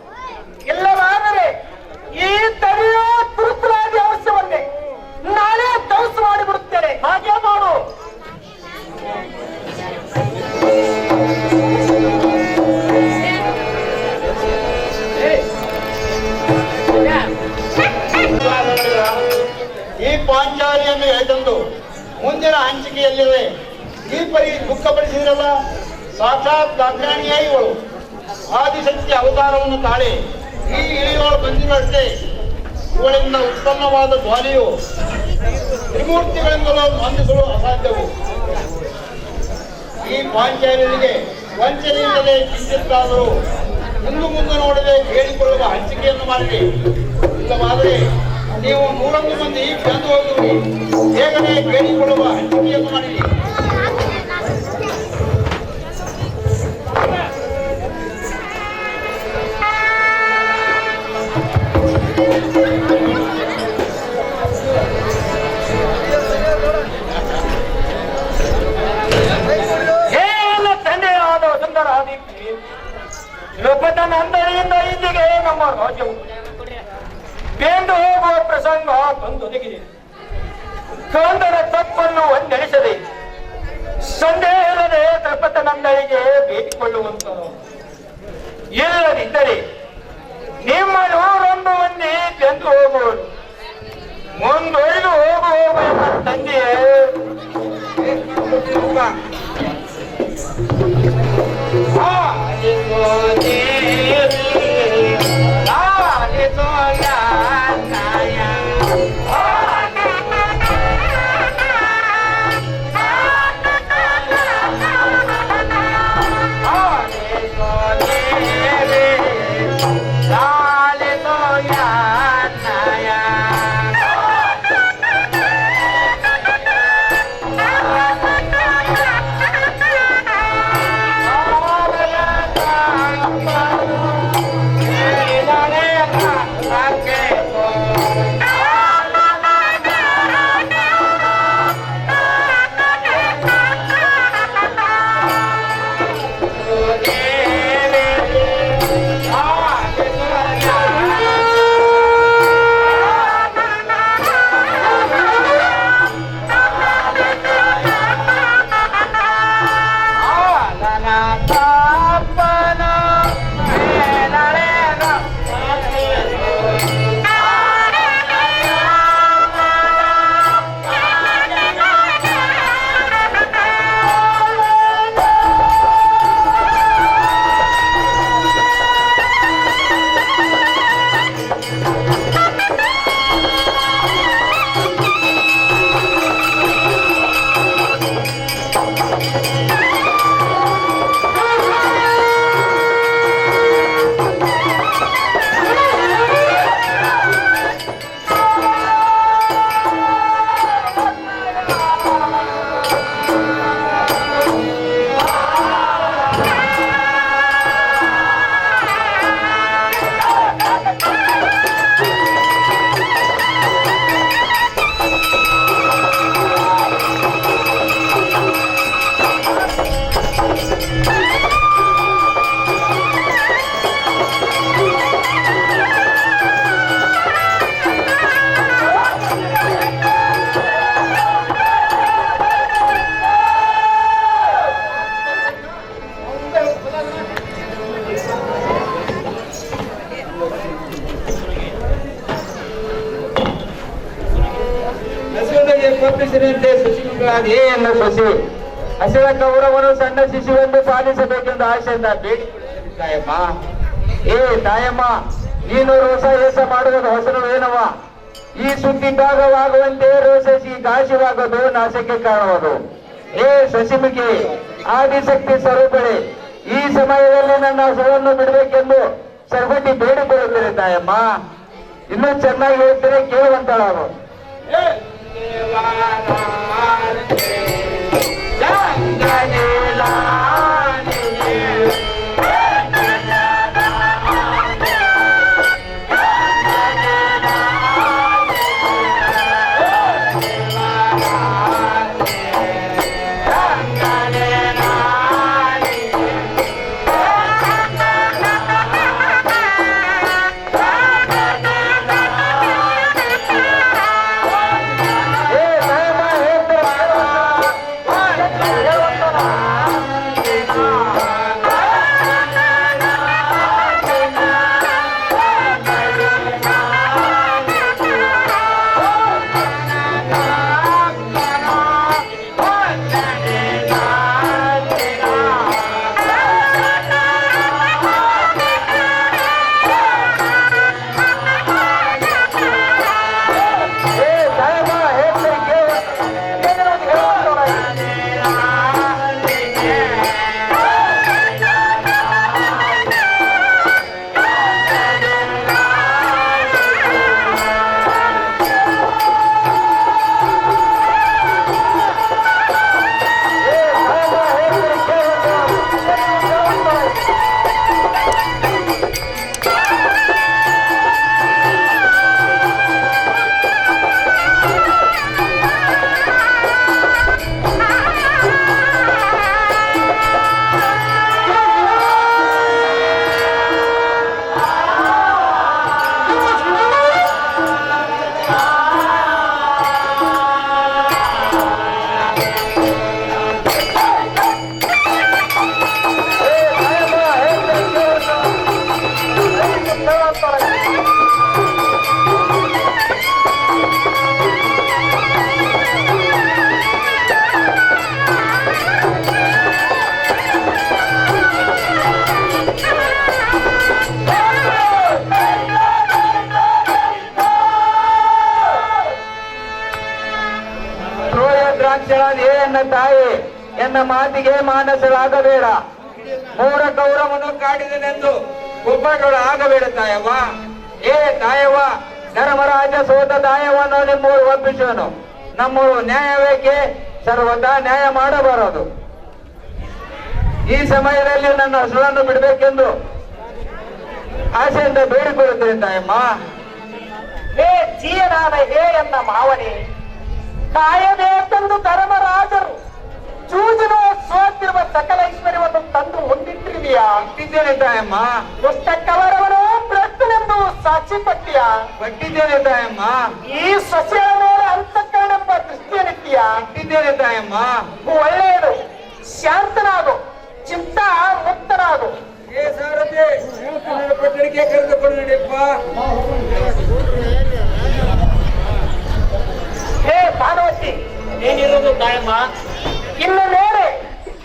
ಇಲ್ಲವಾದರೆ ಈ ತಡೆಯೋ ಕುರುಕುಲಾದಿ ಅವಶ್ಯವನ್ನೇ ನಾನೇ ಧ್ವಂಸ ಮಾಡಿಬಿಡುತ್ತೇನೆ. ಹಾಗೆ ಮಾಡು. ಈ ಪಾಂಚಾಲಿಯನ್ನು ಎಳೆದಂದು ಮುಂದಿನ ಹಂಚಿಕೆಯಲ್ಲಿವೆ. ಈ ಪರಿ ದುಃಖಪಡಿಸಿದ್ರಲ್ಲ, ಸಾಕ್ಷಾತ್ ಅಜ್ಞಾನಿಯೇ ಇವಳು. ಆದಿಶಕ್ತಿ ಅವತಾರವನ್ನು ತಾಳಿ ಈ ಇಳಿಯೋಳು ಬಂದಿರುವಷ್ಟೇ. ಇವಳಿಂದ ಉತ್ಪನ್ನವಾದ ಜ್ವಾಲೆಯು ತ್ರಿಮೂರ್ತಿಗಳಿಂದಲೂ ಹೊಂದಿಸಲು ಅಸಾಧ್ಯವು. ಈ ಪಾಂಚಾಲಿಯರಿಗೆ ವಂಚನೆಯಿಂದಲೇ ಕಿಂಚಿತ್ತಾದರೂ ಮುಂದೆ ನೋಡದೆ ಹೇಳಿಕೊಳ್ಳುವ ಹಂಚಿಕೆಯನ್ನು ಮಾಡಿ. ಇಲ್ಲವಾದರೆ ನೀವು 101 ಮಂದಿ ಬಂದು ಹೋಗುವಿರಿ. ಬೇಗನೆ ಕೇಳಿಕೊಳ್ಳುವ ಹಂಚಿಕೆಯನ್ನು ಮಾಡಿ. ತಂದೆಯಾದ ಸುಂದರಾದಿತ್ಯ ಲೋಕದ ನಂದನೆಯಿಂದ ಇಂದಿಗೆ ನಮ್ಮ ರಾಜ್ಯವು ಬೇಂದು ಹೋಗುವ ಪ್ರಸಂಗ ಬಂದೊದಗಿದೆ. ಕಂದನ ತಪ್ಪನ್ನು ಒಂದೆಣಿಸದೆ ಸಂದೇಹದ ದ್ರೌಪದನಂದನಿಗೆ ಬೇಡಿಕೊಳ್ಳುವಂತ. ಇಲ್ಲದಿದ್ದರೆ ನಿಮ್ಮ 101 ಮಂದಿ ಬೆಂದು ಹೋಗುವುದು. ಮುಂದೊಯ್ದು ಹೋಗುವ ಎಂಬ ತಂದೆಯೇ Soya ಒಪ್ಪಿಸಿದಂತೆ ಶಶಿಮುಖಳಾದ ಎನ್ನ ಸೊಸಿ ಹಸಿರ ಗೌರವನು ಸಣ್ಣ ಶಿಶುವೆಂದು ಪಾಲಿಸಬೇಕೆಂದು ಆಶೆಯಿಂದ ಬೇಡಿಕೊಳ್ಳುತ್ತೇನೆ ತಾಯಮ್ಮ. ತಾಯಮ್ಮ, ನೀನು ರೋಷ ಏಸ ಮಾಡುವುದು ಹೊಸರು ಏನವ? ಈ ಸುದ್ದಿ ಭಾಗವಾಗುವಂತೆ ರೋಷಿ ಘಾಸಿವಾಗೋದು ನಾಶಕ್ಕೆ ಕಾರಣವದು. ಶಶಿಮುಖಿ, ಆದಿಶಕ್ತಿ ಸ್ವರೂಪಳೆ, ಈ ಸಮಯದಲ್ಲಿ ನನ್ನ ಹಸುವನ್ನು ಬಿಡಬೇಕೆಂದು ಸರ್ವಟಿ ಬೇಡಿಕೊಳ್ಳುತ್ತೇನೆ ತಾಯಮ್ಮ. ಇನ್ನೂ ಚೆನ್ನಾಗಿ ಹೇಳ್ತೇನೆ, ಕೇಳುವಂತಳಾಗು. ಎನ್ನ ತಾಯಿ, ಎನ್ನ ಮಾತಿಗೆ ಮಾನಸಳಾಗಬೇಡ. ಮೂರ ಗೌರವನು ಕಾಡಿದನೆಂದು ಒಬ್ಬಗಳು ಆಗಬೇಡ ತಾಯವ್ವ. ತಾಯವ್ವ, ಧರ್ಮರಾಜ ಸೋತ ದಾಯವನ್ನು ನಿಮ್ಮೂರು ಒಪ್ಪಿಸುವನು. ನಮ್ಮೂರು ನ್ಯಾಯವೇಕೆ ಸರ್ವದಾ ನ್ಯಾಯ ಮಾಡಬಾರದು. ಈ ಸಮಯದಲ್ಲಿ ನನ್ನ ಹಸುವನ್ನು ಬಿಡಬೇಕೆಂದು ಆಸೆಯಿಂದ ಬೇಡಿಕೊಳ್ಳುತ್ತೇನೆ ತಾಯಮ್ಮ. ಜೀಯನಾದ ಎನ್ನ ಮಾವನೇ, ಕಾಯಬೇಕೆಂದು ಧರ್ಮರಾಜರು ಜೂಜನ ಸೋತಿರುವ ಸಕಲ ಐಶ್ವರ್ಯವನ್ನು ತಂದು ಹೊಂದಿಟ್ಟಿದೆಯಾ? ಕೊಟ್ಟಿದ್ದೇನೆ ತಾಯಮ್ಮ. ದುಷ್ಟ ಕವರವನು ಭ್ರಷ್ಟನೆಂದು ಸಾಕ್ಷಿ ಪಟ್ಟಿಯ? ಕೊಟ್ಟಿದ್ದೇನೆ ತಾಯಮ್ಮ. ಈ ಸಸ್ಯದ ಮೇಲೆ ಅಂತಃಕರಣೆಂಬ ದೃಷ್ಟಿಯನ್ನಿಟ್ಟಿಯ? ಕೊಟ್ಟಿದ್ದೇನೆ ತಾಯಮ್ಮ. ಒಳ್ಳೆಯದು, ಶಾಂತನಾಗು, ಚಿಂತ ಮುಕ್ತನಾಗು. ಸಾರಥಿ, ಪಟ್ಟಣಕ್ಕೆ ಕರೆದುಕೊಂಡು ನಡಿಯಪ್ಪ. ಭಾನುವತಿ, ಏನಿರೋದು ತಾಯಮ್ಮ? ಇನ್ನು ಮೇಲೆ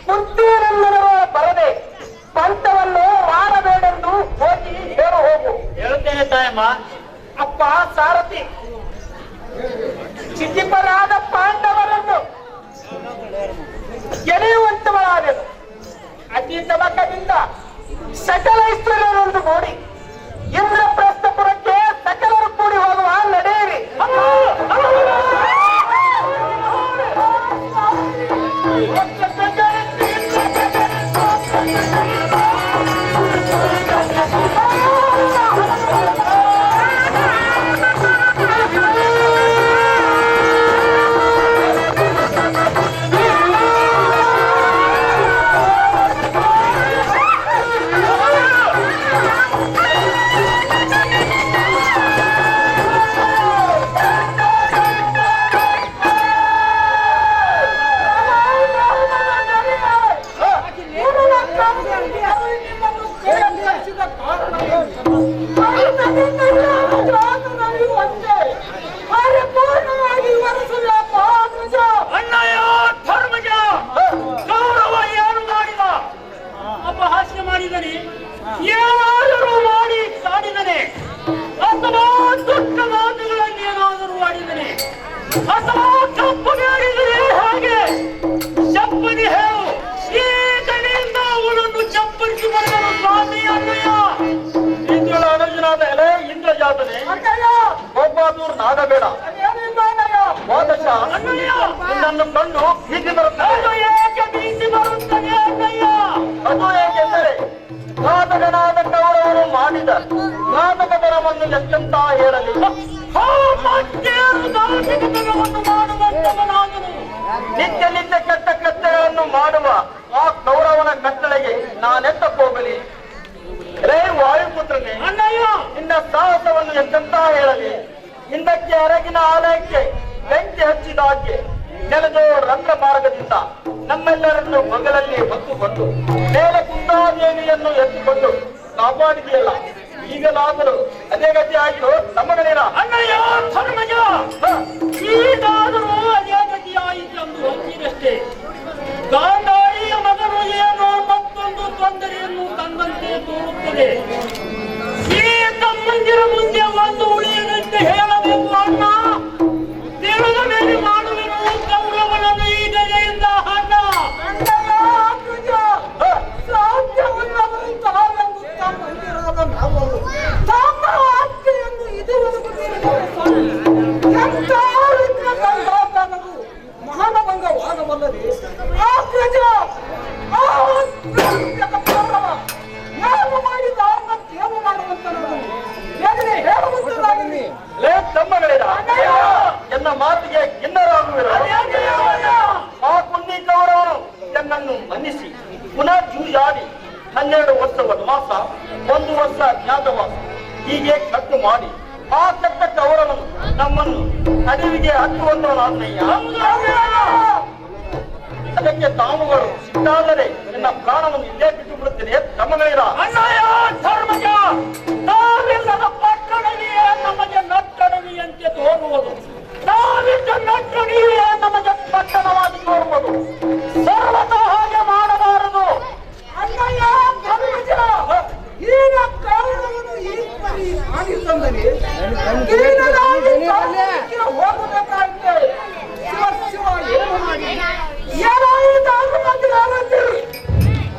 ಬುದ್ಧಿಯನ್ನೆಲ್ಲರೂ ಬರದೆ ಪಂಥವನ್ನು ಮಾಡಬೇಡೆಂದು ಹೋಗಿ ಹೇಳು ಹೋಗು. ಹೇಳುತ್ತೇನೆ ತಾಯಮ್ಮ. ಅಪ್ಪ ಸಾರಥಿ, ಚಿತಿಪರಾದ ಪಾಂಡವರನ್ನು ಗೆಳೆಯುವಂತವಳಾದೆನು. ಅತಿ ತಬಕದಿಂದ ಸಕಲ ಐಶ್ವರ್ಯರೊಂದು ಕೂಡಿ ಇಂದ್ರಪ್ರಸ್ಥಪುರಕ್ಕೆ ಸಕಲರು ಕೂಡಿ ಹೋಗುವ ನಡೆಯಿರಿ. ಬಹಾದೂರ್ನಾಗಬೇಡ. ಅದೇನಿಲ್ಲ ಅಣ್ಣಯ್ಯ. ವಾದಶ ನಿನ್ನನ್ನು ಕಂಡು ಭೀತಿ ಬರುತ್ತದೆ. ಅದು ಏಕೆ ಭೀತಿ ಬರುತ್ತದೆ ಅಣ್ಣಯ್ಯ? ಅದು ಏಕೆಂದರೆ ಘಾತಕನಾದ ಕೌರವರು ಮಾಡಿದ ಘಾತಕತನವನ್ನು ಎಂತೆಂತ ಹೇಳಲಿ. ಮತ್ತೇನು ಧಾರ್ಮಿಕತನವನ್ನು ಮಾಡುವಂತವನಾದನು? ನಿತ್ಯ ನಿತ್ಯ ಕೆಟ್ಟ ಕೃತ್ಯಗಳನ್ನು ಮಾಡುವ ಆ ಕೌರವನ ಕಟ್ಟಳೆಗೆ ನಾನೆತ್ತ ಹೋಗಲಿ? ರೇ ವಾಯುಪುತ್ರನೇ, ಅಣ್ಣಯ್ಯ ನಿನ್ನ ಸಾಹಸವನ್ನು ಎಂತೆಂತ ಹೇಳಲಿ. ಹಿಂದಕ್ಕೆ ಅರಗಿನ ಆಲಯಕ್ಕೆ ಬೆಂಕಿ ಹಚ್ಚಿದಾಗೆ ನೆಲೆದು ರಂಗ ಮಾರ್ಗದಿಂದ ನಮ್ಮೆಲ್ಲರನ್ನು ಮಗಳಲ್ಲಿ ಹೊತ್ತುಕೊಂಡು ಮೇಲೆ ಕುಂದಾದೇವಿಯನ್ನು ಎತ್ತಿಕೊಂಡು ಕಾಪಾಡಿದೆಯಲ್ಲ, ಈಗಲಾದರೂ ಅದೇ ಗತಿ ಆಯಿತು ತಮ್ಮಗಳೇನ? ಅಣ್ಣಯ್ಯ ಧರ್ಮಜ, ಈಗಾದರೂ ಅದೇ ಗತಿಯಾಯಿತು ಎಂದು ಅಂತೀರಷ್ಟೇ. ಗಾಂಧಾರಿಯ ಮಗನು ಏನೋ ಮತ್ತೊಂದು ತೊಂದರೆಯನ್ನು ತಂದಂತೆ ತೋರುತ್ತದೆ. ಈ ತಮ್ಮಂದಿರ ಮುಂದೆ ಒಂದು ಉಳಿಯದಂತೆ ಹೇಳಬೇಕು ಅಣ್ಣ. ತಿಳಿದ ಮೇಲೆ ಮಾಡುವೆನು ಕೌರವನನ್ನು ಈ ದಯೆಯಿಂದ ಅಣ್ಣ. ಮಹಾನಭಂಗವಾಗವಲ್ಲದೆ ಆ ಪ್ರಜ ಏನು ಮಾಡಿದ ಏನು ಮಾಡುವಂತ ಬೇಗನೆ ಹೇಳುವಂತದಾಗಲಿ. ಲೇ ತಮ್ಮಗಳೇನ, ಎನ್ನ ಮಾತಿಗೆ ಕಿನ್ನರಾಗುವಿರ? ಆ ಕುನ್ನಿ ಕೌರವನು ನನ್ನನ್ನು ಮನ್ನಿಸಿ ಪುನಃ ಜೂಜಾಡಿ 12 ವರ್ಷ ವನವಾಸ, 1 ವರ್ಷ ಅಜ್ಞಾತವಾಸ ಹೀಗೆ ಕಟ್ಟು ಮಾಡಿ ಆ ಕೆಟ್ಟ ಕೌರವನು ನಮ್ಮನ್ನು ಅಡವಿಗೆ ಹತ್ತುವಂತವನಾದನಯ್ಯ. ಅದಕ್ಕೆ ತಾವುಗಳು ಸಿಟ್ಟಾದರೆ ನನ್ನ ಪ್ರಾಣವನ್ನು ಇಲ್ಲೇ ಬಿಟ್ಟು ಬಿಡುತ್ತೇನೆ ತಮ್ಮಗಳಿರ. ಅಣ್ಣಯ್ಯ ಧರ್ಮಜ, ನಾವಿಲ್ಲದ ಪಟ್ಟಣವಿಯೇ ನಮಗೆ ನಟ್ಟಣವಿಯಂತೆ ತೋರುವುದು. ನಾವಿದ್ದ ನಟ್ಟಣಿಯೇ ನಮಗೆ ಪಟ್ಟಣವಾಗಿ ತೋರುವುದು. ಸರ್ವತಃ ಹಾಗೆ ಮಾಡಬಾರದು. ಅಣ್ಣಯ್ಯ ಧರ್ಮಜ, ಈಗ ಕಾರಣವನ್ನು ಈ ಪರಿ ಮಾಡಿದ್ದಂದರೆ ಹೋಗಬೇಕಾಗಿದೆ. ಶಿವ ಶಿವ ಏನು ಮಾಡಿ ಏನಾಯಿತು ಮಂದಿರಾಗತ್ತೀರಿ?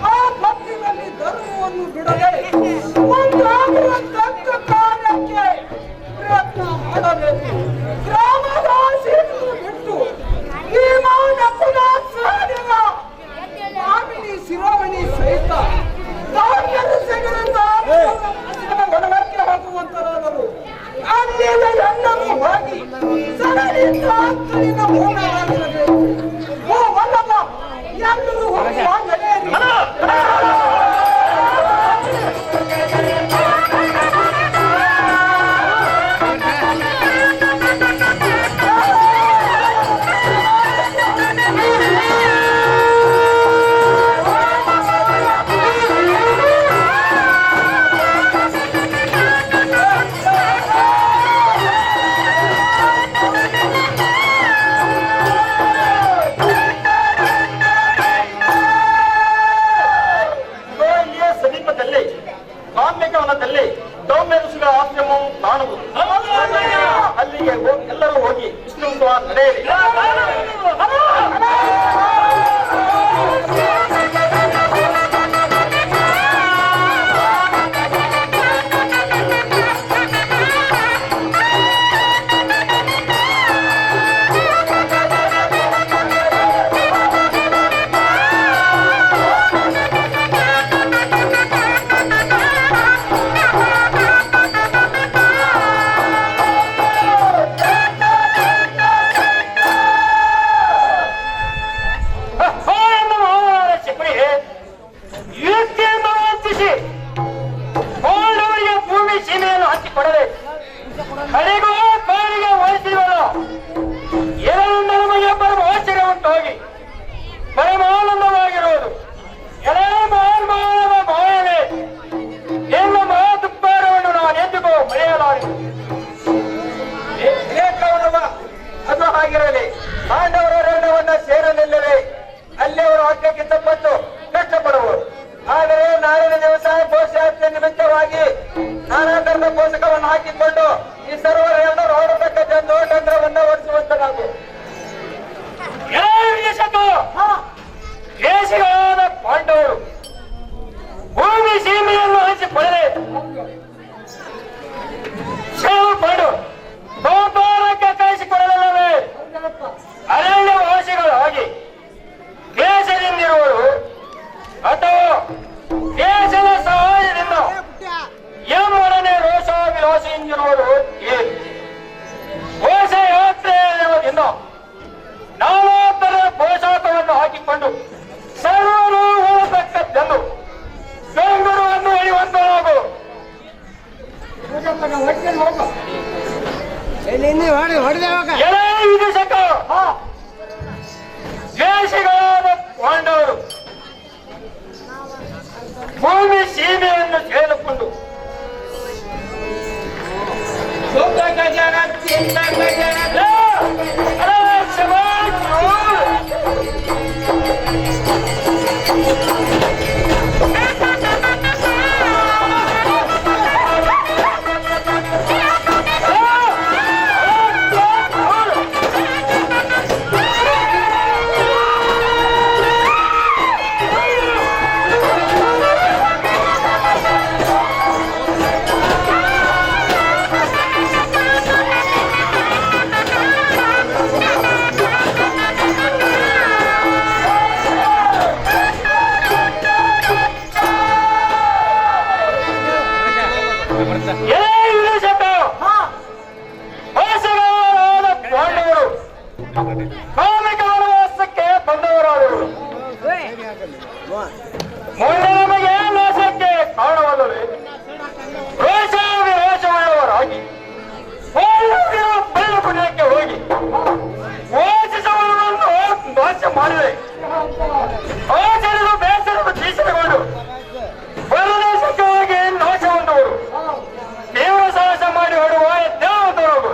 ಆ ಭಕ್ತಿನಲ್ಲಿ ಧರ್ಮವನ್ನು ಬಿಡದೆ ಒಂದಾಗುವ ದೊಡ್ಡ ಕಾರ್ಯಕ್ಕೆ ಪ್ರಯತ್ನ ಮಾಡಬೇಕು. ಗ್ರಾಮದ ಸೀಟು ಬಿಟ್ಟು ಈ ಮೌನ ಪುನಃ ಸಾಧಿಲ್ಲ. ಮಾಮಿನಿ ಶಿರೋಮಣಿ ಸಹಿತ ಒಡವಕ್ಕೆ ಹೋಗುವಂತರಾದರು. ಅಲ್ಲಿಂದ ಎಲ್ಲರೂ ಹೋಗಿ ಸರಳಿಂದ ಅಕ್ಕಲಿನ ಹೋಗಲಾಗಿರಬೇಕು. ಓ ವಲ್ಲಭ, ಎಲ್ಲರೂ ಹೋಗುವ ನಡೆಯಲಿ. ಸೌಮ್ಯ ಋಷಿಗಳ ಆಶ್ರಮವು ಕಾಣುವುದು. ಅಲ್ಲಿಗೆ ಎಲ್ಲರೂ ಹೋಗಿ ವಿಷ್ಣು ನಡೆಯಲಿ. ಕಡೆಗೂ ಕಾಲಿಗೆ ವಹಿಸಿದಳು. ಇದರಿಂದ ನಮಗೆ ಪರಮ ಆಶ್ಚರ್ಯ ಉಂಟೋಗಿ ಪರಮಾನಂದವಾಗಿರುವುದು. ಎಳೆ ಮಾನ್ಮಾನವ ಮಾಯನೆ ನಿನ್ನ ಮಾತುಪ್ಪಾರವನ್ನು ನಾನು ಎಂದಿಗೂ ಮರೆಯಲಾರೆ. ಅದು ಹಾಗಿರಲಿ. ಪಾಂಡವರ ರಣವನ್ನ ಸೇರಲಿಲ್ಲವೇ ಅಲ್ಲಿಯವರು ಹಕ್ಕಕ್ಕೆ ತಪ್ಪತ್ತು ಕಷ್ಟಪಡುವರು. ಆದರೆ ನಾಳಿನ ದಿವಸ ಘೋಷಯಾತ್ರೆ ನಿಮಿತ್ತವಾಗಿ ನಾನಾ ತರದ ಪೋಷಕವನ್ನು ಹಾಕಿಕೊಂಡು ಈ ಸರ್ವರೆಲ್ಲರೂ ಹೊರತಕ್ಕಂಥ ತಂತ್ರವನ್ನು ಹೊರಿಸುವಂತನಾಗು. ದೇಶಗಳಾದ ಪಾಂಡವರು ಭೂಮಿ ಸೀಮೆಯನ್ನು ಹಂಚಿಕೊಳ್ಳದೆ ಪಾಂಡವರು ಭೂಮಿ ಸೀಮೆಯನ್ನು ಸೇರಿಕೊಂಡು ವನವಾಸಕ್ಕೆ ಬಂದವರಾದವರು ಮುಂದೆ ನಮಗೆ ನಾಶಕ್ಕೆ ಕಾರಣವಲ್ಲವೇ? ರೋಷ ವಿರೋಷವುಳ್ಳವರಾಗಿ ಬಯಲುಗುಡ್ಡಕ್ಕೆ ಹೋಗಿ ಘೋಷಿಸುವವರನ್ನು ನಾಶ ಮಾಡಿದೆ. ಆಚರಿದು ಬೇಸರವು ತೀಸರಗೊಂಡು ಹೊರದೇಶಕ್ಕೆ ಹೋಗಿ ನಾಶ ಹೊಂದುವರು. ತೀವ್ರ ಸಾಹಸ ಮಾಡಿ ಹೊಡುವ ದೇವದವರು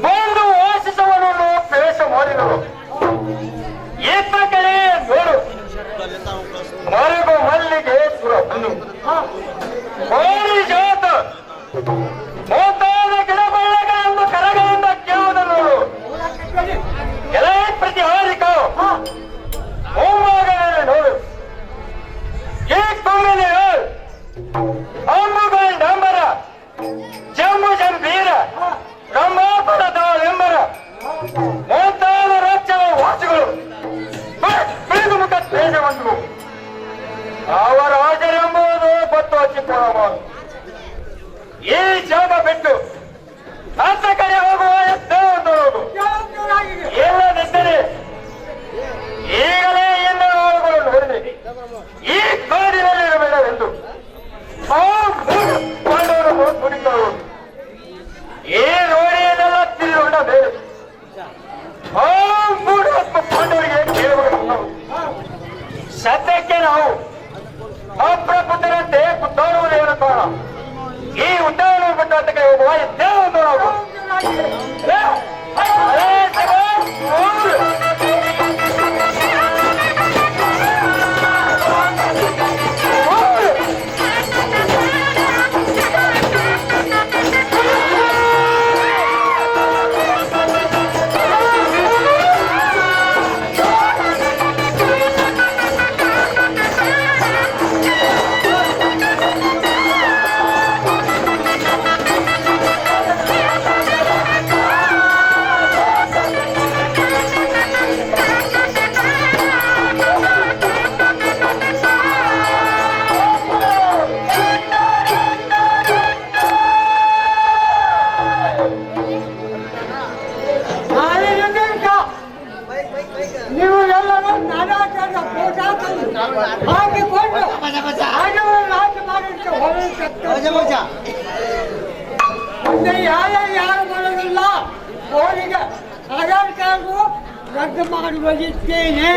ಒಂದು ವಾಸಿಸವನನ್ನು ಪ್ರವೇಶ ಮಾಡಿದರು. ಈತ ಕಡೆ ನೋಡು ಮರಗು ಮಲ್ಲಿಗೆ ಸುರ ಹುಲ್ಲು ಕೋರಿ ಜಾತ ಮುಂತಾದ ಗಿಡ ಬಳ್ಳಿಗಳನ್ನು ಕರಗಳಿಂದ ಕೇಳುವುದನ್ನು ನೋಡು. ಎಲೆ ಪ್ರತಿಹಾರಿಕ ಮುಂಭಾಗದಲ್ಲಿ ನೋಡು. ಈ ತುಂಬಿನ ಅಂಬುಗಳ ಡಂಬರ ಜಂಬು ಜಂಬೀರ ಬ್ರಹ್ಮಾಪುರದ ಎಂಬರ ಮುಂತಾದ ರಾಜ್ಯದ ವಾಸಿಗಳು ಬಿಳಿದು ಮುಖ ತೇಜವಂತರು. ಅವರ ಹಾಜರೆಂಬುದು ಗೊತ್ತು ಹಚ್ಚಿಕೊಳ್ಳಬಹುದು. ಈ ಜಾಗ ಬಿಟ್ಟು ಅಂತ ಕಡೆ ಹೋಗುವ ದೇವಂತರು ಇಲ್ಲದಿದ್ದರೆ ಈಗಲೇ ಎಲ್ಲ ಆಳುಗಳನ್ನು ಹೊಡೆದೆ ಈ ಕಾಡಿನಲ್ಲಿರಬೇಡವೆಂದು ಪಾಂಡವರು ಕುಡಿತರು. ಈ ರೋಡಿಯನ್ನೆಲ್ಲ ತಿರುಗೊಂಡ ಬೇರೆ ಪಾಂಡವರಿಗೆ ಕೇಳಬಹುದು. ಸದ್ಯಕ್ಕೆ ನಾವು ಅಪ್ರಬುದ್ಧರಂತೆ ಕುತ್ತಾಡುವುದೇನು ಕಾರಣ? ಈ ಉದ್ಯಾನ ಬಿಟ್ಟಾಟಕ್ಕೆ ಹೋಗುವ ದೇವಂತರು ನಾವು ನೀವು ಎಲ್ಲರೂ ನಾನಾಚಾರ್ಯ ಹಾಕಿಕೊಂಡು ರಾಜ್ಯ ಮಾಡಿಟ್ಟು ಮುಂದೆ ಯಾರು ಬರೋದಿಲ್ಲ. ಅವರಿಗೆ ಆಡಳಿತಕ್ಕೂ ರದ್ದು ಮಾಡುವುದಿದ್ದೇನೆ.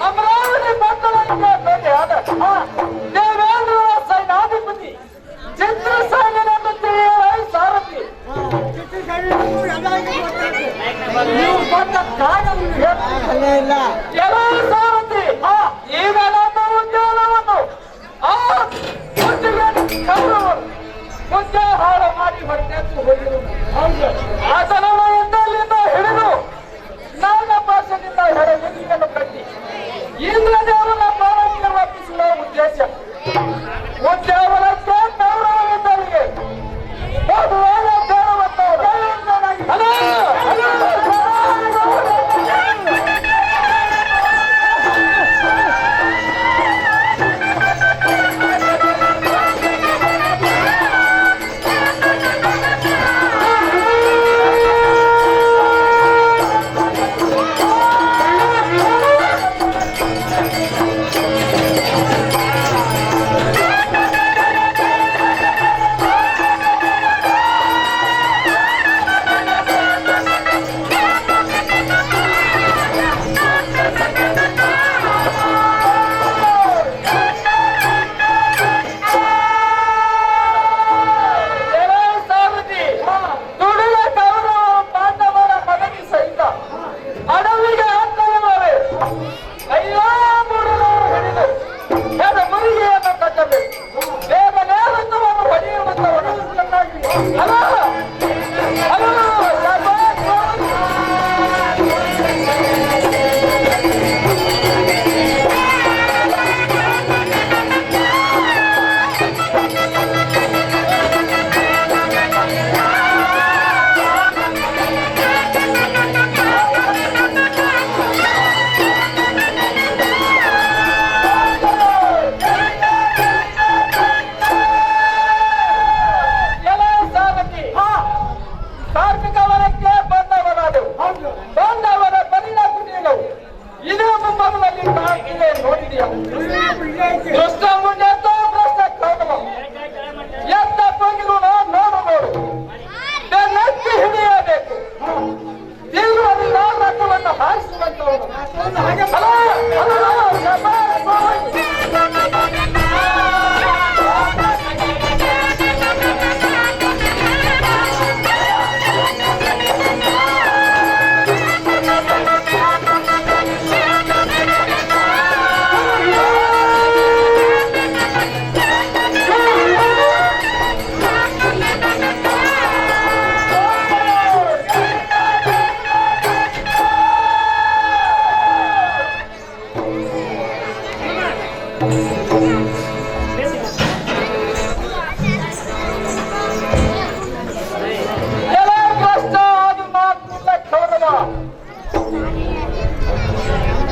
ಅಮರಾವತಿ ಪಟ್ಟಣಕ್ಕೆ ಭೇಟಿಯಾದ ದೇವೇಂದ್ರ ಸೈನಾಧಿಪತಿ ಚಿತ್ರಸಾಗರನ್ನು ತಿಳಿಯಲಾಯಿ ಸಾರಥಿ ನೀವು ಬಂದ ಕಾರಣವನ್ನು ಕೆಲವು ಸಾರಥಿ ಈಗ ನಮ್ಮ ಉದ್ಯಾನವನ್ನು ಆ ಮುಂಚೆ ಹಾಳು ಮಾಡಿ ಹೊರಟೆದ್ದು ಹೋಗಿರುವುದು ಆತನವ ಎಂದಲ್ಲಿಂದ ಹಿಡಿದು ನಾಗ ಭಾಷೆಯಿಂದ ಹೊರಗಿಯನ್ನು ಕಟ್ಟಿ ಇಂದ್ರದೇವನ ಪಾಲನೆಗೆ ಒಪ್ಪಿಸುವ ಉದ್ದೇಶ ಉದ್ಯಾವನಕ್ಕೆ ಗೌರವವಿದ್ದವರಿಗೆ ಮದುವೆಯ ಗೌರವತ್ತವರು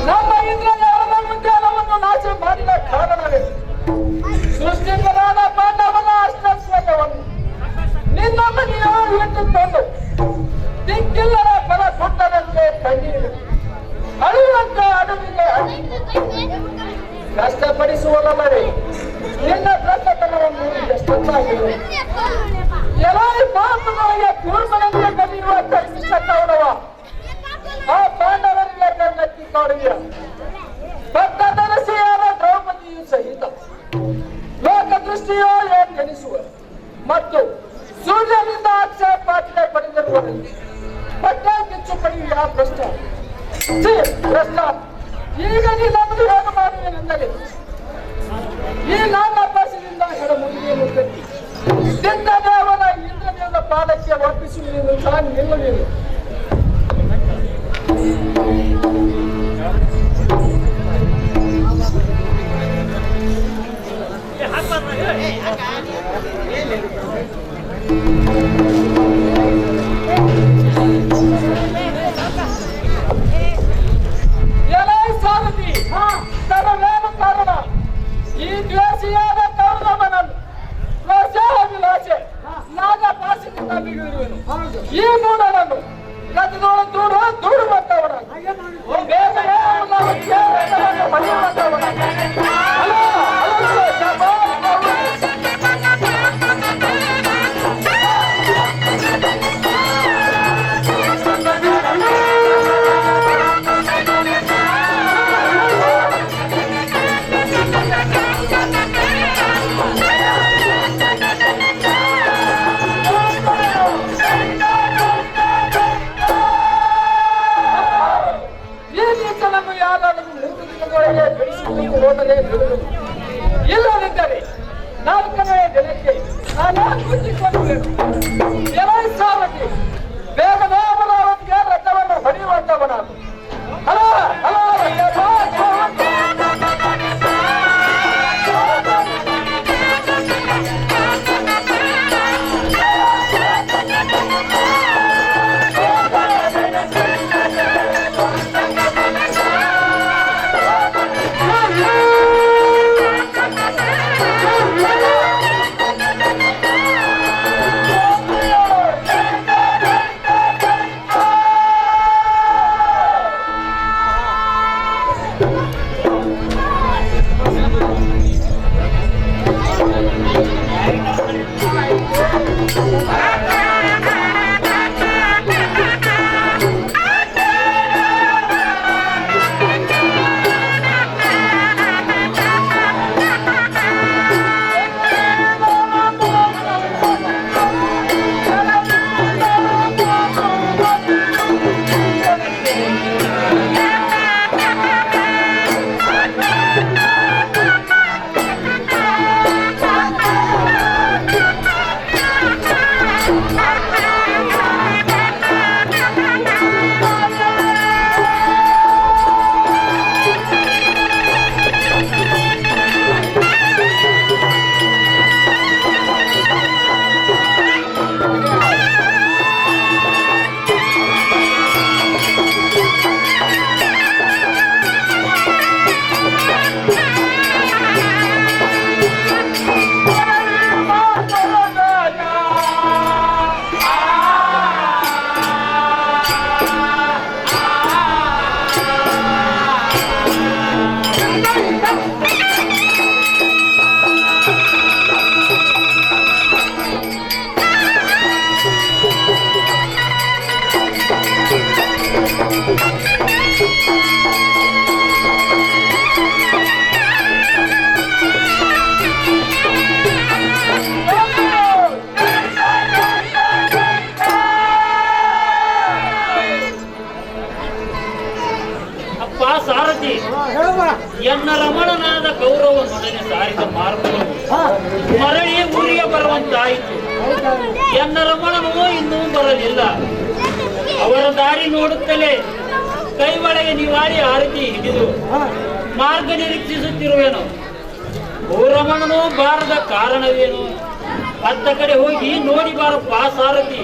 ನಮ್ಮ ಇಂದ್ರದೇವನ ಉದ್ಯಾನವನ್ನು ನಾಶ ಮಾಡಿದ ಕಾರಣವೇ ಸೃಷ್ಟಿಕರಾದ ಪಾಂಡವನ ಅಷ್ಟಸ್ವರ್ಗವನ್ನು ನಿನ್ನ ಮನೆಯ ಇಟ್ಟುಕೊಂಡು ದಿಕ್ಕಿಲ್ಲದ ಫಲ ಕೊಟ್ಟದಂತೆ ಕಣ್ಣೀರು ಅಳುವಂತೆ ಅಡವಿಗೆ ಕಷ್ಟಪಡಿಸುವುದಲ್ಲದೆ ನಿನ್ನ ಪ್ರಸನ್ನವನ್ನು ಎಷ್ಟೊತ್ತಾಗಿದೆ ಎಲ್ಲ ಪಾಪಗಳಿಗೆ ಕೂರ್ಮನೆಂದು ಕಲಿಯುವ ಕಲಿಸಿಟ್ಟವನವ ಆ ಪಾಂಡವರಿಗೆ ಕಣ್ಣೆತ್ತಿ ಕಾಡುವಿರ ಭಕ್ತದರಸಿಯಾದ ದ್ರೌಪದಿಯು ಸಹಿತ ಲೋಕದೃಷ್ಟಿಯೋ ಏನೆನಿಸುವ ಮತ್ತು ಸೂರ್ಯನಿಂದ ಆಕ್ಷೇಪಾಜ್ಞೆ ಪಡೆದಿರುವವರಿಗೆ ಪಟ್ಟ ಕಿಚ್ಚು ಪಡೆಯುವ ಭ್ರಷ್ಟ ಭ್ರಷ್ಟ ಈಗ ನೀನನ್ನು ಹೇಗೆ ಮಾಡುವೆನೆಂದರೆ ಈ ನಾಮ ಭಾಷೆಯಿಂದ ಹೆಡ ಮುಗಿಯನ್ನು ಕಟ್ಟಿ ಸಿದ್ಧದೇವನ ಇಂದ್ರದೇವನ ಪಾದಕ್ಕೆ ಒಪ್ಪಿಸುವುದೆಂದು ತಾನು ನಿಲ್ಲುವೆನು. ಸಾರಥಿ ತರವೇನು ಕಾರಣ ಈ ದ್ವೇಷಿಯಾದ ಕೌರವನನ್ನು ವಿಲಾಸೆ ನಾಗ ಪಾಶದಿಂದ ಬಿಡುವಿರುವೆನು. ಈ ಮೂಢನನ್ನು ಕದಿದು ಸಾರಥಿ, ಎನ್ನ ರಮಣನಾದ ಗೌರವ ನೊಡನೆ ಸಾರಿದ ಮಾರ್ಗವು ಮರಳಿ ಊರಿಗೆ ಬರುವಂತಾಯಿತು. ಎನ್ನ ರಮಣನು ಇನ್ನೂ ಬರಲಿಲ್ಲ. ಅವರ ದಾರಿ ನೋಡುತ್ತಲೇ ಕೈ ಒಳಗೆ ನಿವಾಳಿ ಆರತಿ ಹಿಡಿದು ಮಾರ್ಗ ನಿರೀಕ್ಷಿಸುತ್ತಿರುವೆನು. ರಮಣನು ಬಾರದ ಕಾರಣವೇನು? ಅತ್ತ ಕಡೆ ಹೋಗಿ ನೋಡಿ ಬಾರಪ್ಪ ಸಾರಥಿ.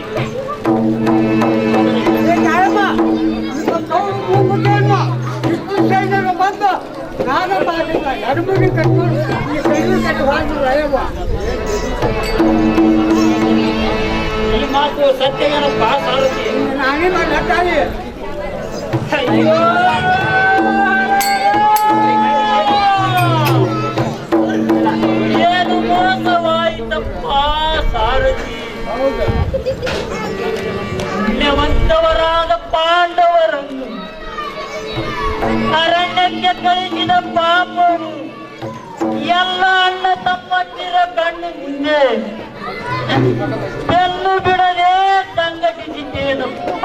ಈ ಮಾತು ಸತ್ಯವೇನಪ್ಪ ಸಾರಥಿ? ಅಯ್ಯೋ ಏನು ಮೋಸವಾಯಿತಪ್ಪ ಸಾರಥಿ. ಪುಣ್ಯವಂತವರಾದ ಪಾಂಡವರನ್ನು ಅರಣ್ಯಕ್ಕೆ ಕಳಿಸಿದ ಪಾಪವು ಎಲ್ಲ ಅಣ್ಣ ತಮ್ಮಂದಿರ ಕಣ್ಣು ಮುಂದೆ ಬೆನ್ನು ಬಿಡದೆ ಸಂಘಟಿಸಿದ್ದೇನಪ್ಪ.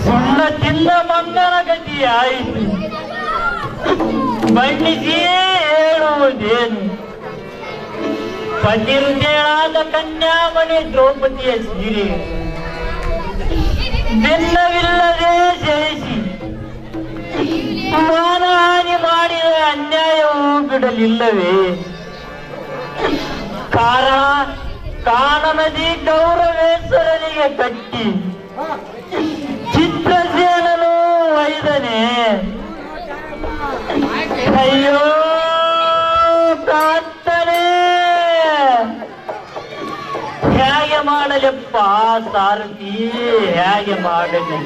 ಸುಳ್ಳ ತಿಂದ ಮಂಗನ ಗತಿಯಾಯಿತು. ಬಣ್ಣಿಸಿ ಹೇಳುವುದೇನು? ಪತಿರುದೇಳಾದ ಕನ್ಯಾಮಣಿ ದ್ರೌಪದಿಯ ಸೀರೆ ಭಿನ್ನವಿಲ್ಲದೆ ಸೇರಿಸಿ ಮಾನಹಾನಿ ಮಾಡಿದ ಅನ್ಯಾಯವೂ ಬಿಡಲಿಲ್ಲವೇ? ಕಾನನದಿ ಗೌರವೇಶ್ವರನಿಗೆ ಕಟ್ಟಿ ಚಿತ್ರಸೇನನು ವೈದನೆ. ಅಯ್ಯೋ ಕಾಂತನೇ, ಹೇಗೆ ಮಾಡಲಪ್ಪ ಸಾರಥಿ, ಹೇಗೆ ಮಾಡಲಿ?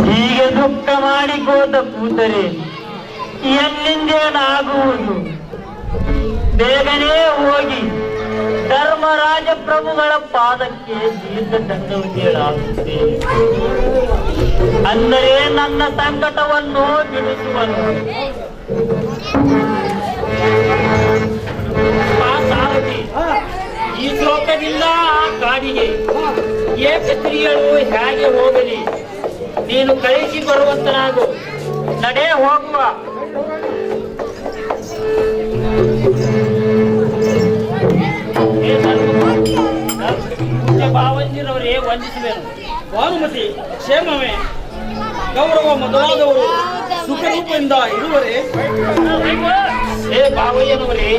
ಹೀಗೆ ದುಃಖ ಮಾಡಿಕೋತ ಕೂತರೆ ಎಲ್ಲಿಂದೇನಾಗುವುದು? ಬೇಗನೆ ಹೋಗಿ ಧರ್ಮರಾಜ ಪ್ರಭುಗಳ ಪಾದಕ್ಕೆ ದೀರ್ಘ ದಂಡವನ್ನೇಳಾಗುತ್ತೇನೆ. ಅಂದರೆ ನನ್ನ ಸಂಕಟವನ್ನು ಬಿಡಿಸುವನು. ಸಾರಥಿ, ಈ ಶ್ಲೋಕದಿಂದ ಆ ಕಾಡಿಗೆ ಏಕ ಸ್ತ್ರೀಯರು ಹೇಗೆ ಹೋಗಲಿ? ನೀನು ಕಳಿಸಿ ಬರುವಂತನಾಗು. ನಡೆ ಹೋಗುವ. ಭಾವಂಜಿರವರೇ ವಂದಿಸುವೆನು. ಭಾನುಮತಿ ಕ್ಷೇಮವೇ? ಗೌರವ ಮೊದಲಾದವರು ಸುಖರೂಪದಿಂದ ಇರುವರೇ? ಏ ಭಾವಯ್ಯನವರೇ,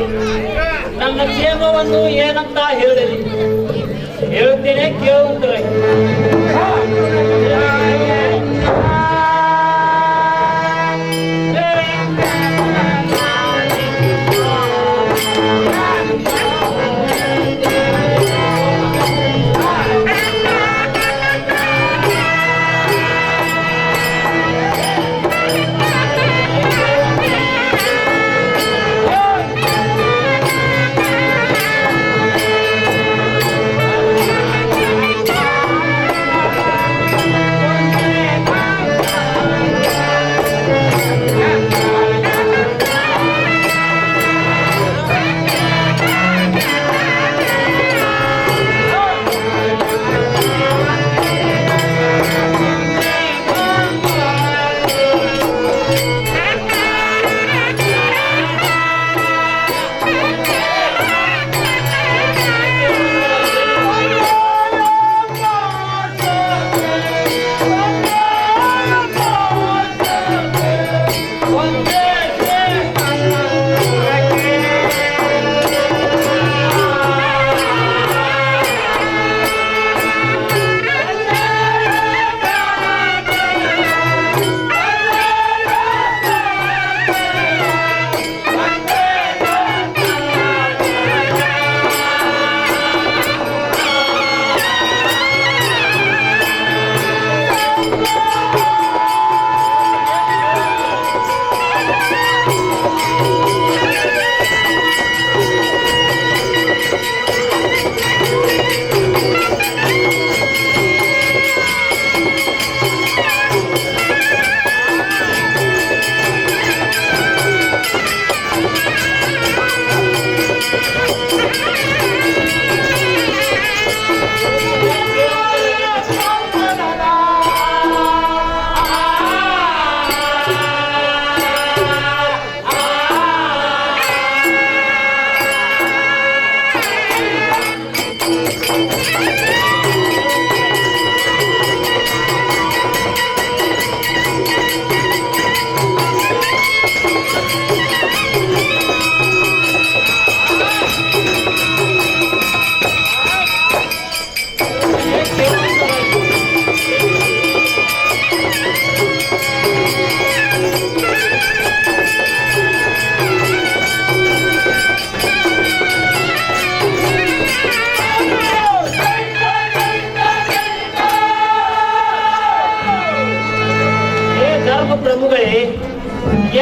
ನನ್ನ ಕ್ಷೇಮವನ್ನು ಏನಂತ ಹೇಳಲಿ? ಹೇಳುತ್ತೇನೆ, ಕೇಳುವಂತರಾಗಿ.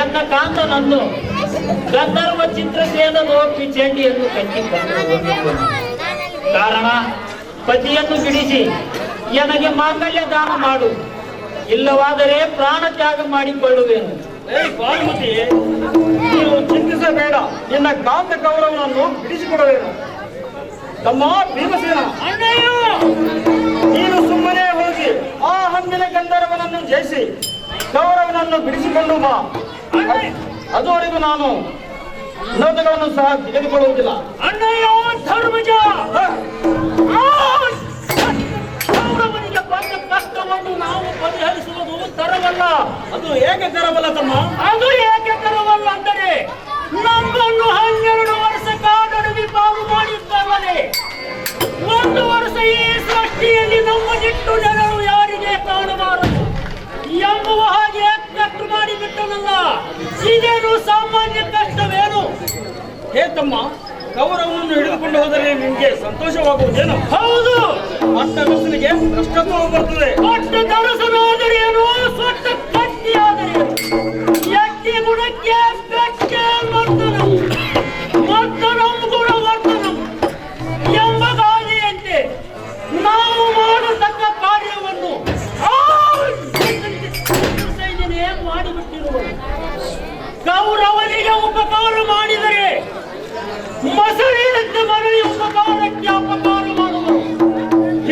ಎನ್ನ ಕಾಂತನನ್ನು ಗಂಧರ್ವ ಚಿತ್ರಸೇನನು ಪಿಚಂಡಿಯನ್ನು ಕಟ್ಟಿಕೊಂಡು ಕಾರಣ ಪತಿಯನ್ನು ಬಿಡಿಸಿ ನನಗೆ ಮಾಂಗಲ್ಯ ದಾನ ಮಾಡು, ಇಲ್ಲವಾದರೆ ಪ್ರಾಣ ತ್ಯಾಗ ಮಾಡಿಕೊಳ್ಳುವೆನು. ಭಾನುಮತಿ, ನೀವು ಚಿಂತಿಸಬೇಡ, ನಿನ್ನ ಕಾಂತ ಗೌರವನನ್ನು ಬಿಡಿಸಿಕೊಡುವೆನು. ತಮ್ಮ ಭೀಮಸೇನ, ನೀನು ಸುಮ್ಮನೆ ಹೋಗಿ ಆ ಹಣ್ಣಿನ ಗಂಧರ್ವನನ್ನು ಜಯಿಸಿ ಗೌರವನನ್ನು ಬಿಡಿಸಿಕೊಂಡು ಬಾ. ಅದುವರೆಗೂ ನಾನು ನೋಟಗಳನ್ನು ಸಹ ತೆಗೆದುಕೊಳ್ಳುವುದಿಲ್ಲ. ಅಣ್ಣಯ್ಯ ಧರ್ಮಜ, ಗೌರವನಿಗೆ ಬಂದ ಕಷ್ಟವನ್ನು ನಾವು ಪರಿಹರಿಸುವುದು ತರವಲ್ಲ. ಅದು ಹೇಗೆ ತರವಲ್ಲ ತಮ್ಮ? ಅದು ಏಕೆ ತರವಲ್ಲ ಅಂದರೆ ನಮ್ಮನ್ನು 12 ವರ್ಷ ಕಾಡಡವಿ ಪಾಲು ಮಾಡಿದ್ದಲ್ಲದೆ 1 ವರ್ಷ ಈ ಸೃಷ್ಟಿಯಲ್ಲಿ ನಮ್ಮನ್ನಿಟ್ಟು ಜನರು ಯಾರಿಗೆ ಕಾಣಬಾರದು ಎಂಬುವ ಹಾಗೆ ಕಟ್ಟು ಮಾಡಿಬಿಟ್ಟನಲ್ಲ. ಇದೇನು ಸಾಮಾನ್ಯ ಕಷ್ಟವೇನು? ಹೇ ತಮ್ಮ, ಗೌರವವನ್ನು ಹಿಡಿದುಕೊಂಡು ಹೋದರೆ ನಿಮಗೆ ಸಂತೋಷವಾಗುವುದೇನು? ಹೌದು, ಅಷ್ಟ ಬಿಸಿಲಿಗೆ ಭ್ರಷ್ಟತ್ವ ಬರ್ತದೆ. ಅಷ್ಟ ದರಸನಾದರೇನು, ಸ್ವಟ್ಟ ಕಟ್ಟಿಯಾದರೇನು, ಎಟ್ಟಿ ಗುಣಕ್ಕೆ ಬೆಕ್ಕೆ ವರ್ಧನಂ ವರ್ಧನಂ ಗುಣವರ್ಧನಂ ಎಂಬ ಗಾದೆಯಂತೆ ನಾವು ಮಾಡತಕ್ಕ ಕಾರ್ಯವನ್ನು ಮಾಡಿಬಿಟ್ಟಿರುವ ಗೌರವನಿಗೆ ಉಪಕಾರ ಮಾಡಿದರೆ ಮಸಳಿಯಂತೆ ಮರಳಿ ಉಪಕಾರಕ್ಕೆ ಅಪಕಾರ ಮಾಡುವರು.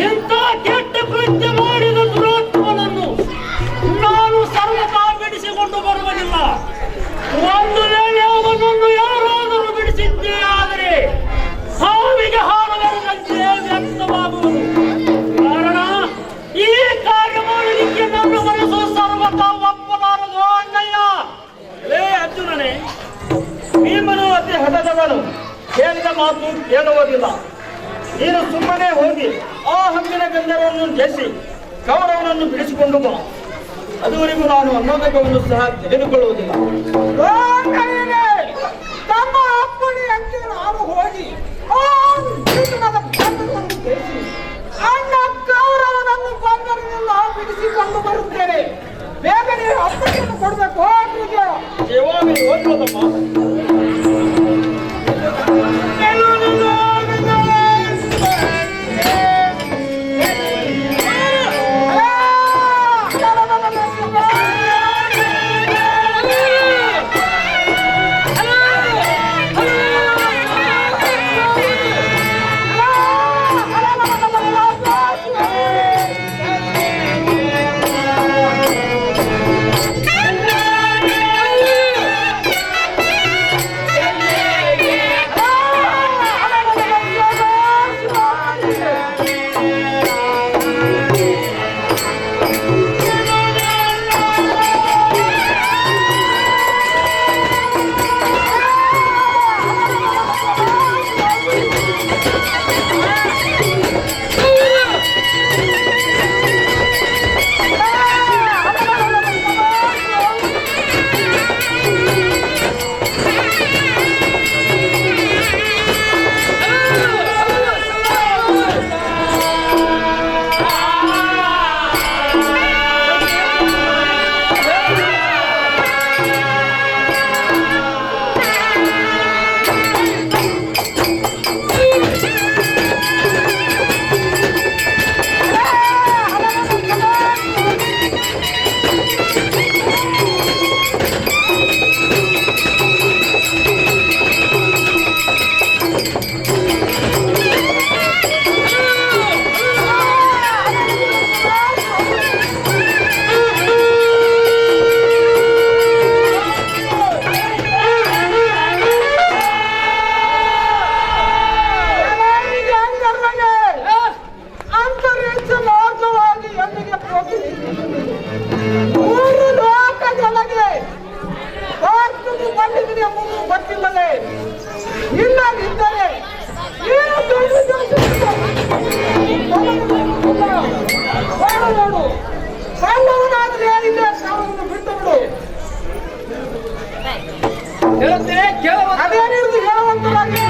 ಇಂಥ ಕೆಟ್ಟ ಕೃತ್ಯ ಮಾಡಿದ ದುರಾತ್ಮನನ್ನು ನಾನು ಸರ್ವತಾ ಬಿಡಿಸಿಕೊಂಡು ಬರುವುದಿಲ್ಲ. ಒಂದು ವೇಳೆ ಅವನನ್ನು ಯಾರಾದರೂ ಬಿಡಿಸಿದ್ದೇ ಆದರೆ ಸಾವಿಗೆ ಹಾರದಂತೆ ವ್ಯಕ್ತವಾಗುವುದು. ಕಾರಣ ಈ ಕಾರ್ಯ ಮಾಡಲಿಕ್ಕೆ ನನ್ನ ಮನಸ್ಸು ಸರ್ವತಾ ಒಪ್ಪಲಾರದು. ಅಣ್ಣಯ್ಯ, ಲೇ ಅರ್ಜುನನೇ, ಭೀಮನು ಅತಿ ಹಠದವನು, ಹೇಳಿದ ಮಾತು ಕೇಳುವುದಿಲ್ಲ. ನೀನು ಸುಮ್ಮನೆ ಹೋಗಿ ಆ ಹಮ್ಮಿನ ಗಂಧರ್ವನನ್ನು ಜಯಿಸಿ ಗೌರವನನ್ನು ಬಿಡಿಸಿಕೊಂಡು ಬಾ. ಅದುವರೆಗೂ ನಾನು ಅನ್ನೋದಕವನ್ನು ಸಹ ತೆಗೆದುಕೊಳ್ಳುವುದಿಲ್ಲ. ತಮ್ಮ ಅಪ್ಪಣೆಯಂತೆ ನಾನು ಹೋಗಿ ಅಣ್ಣ ಗೌರವನನ್ನು ಬಂದರನ್ನೆಲ್ಲ ಬಿಡಿಸಿಕೊಂಡು ಬರುತ್ತೇನೆ. ಬೇಗನೆ ಅಪ್ಪಣೆಯನ್ನು ಕೊಡಬೇಕು. ಸೇವಾಮಿ ಓದುವುದಮ್ಮ. ಗೊತ್ತಿಲ್ಲದೆ ಇಲ್ಲದಿದ್ದರೆ ನೋಡು ಸಣ್ಣವನಾದ್ರೆ ಏನಿದೆ ಅವನನ್ನು ಬಿಟ್ಟು ಬಿಡು. ಅದೇನಿರುವುದು ಹೇಳುವಂತರಾಗಿ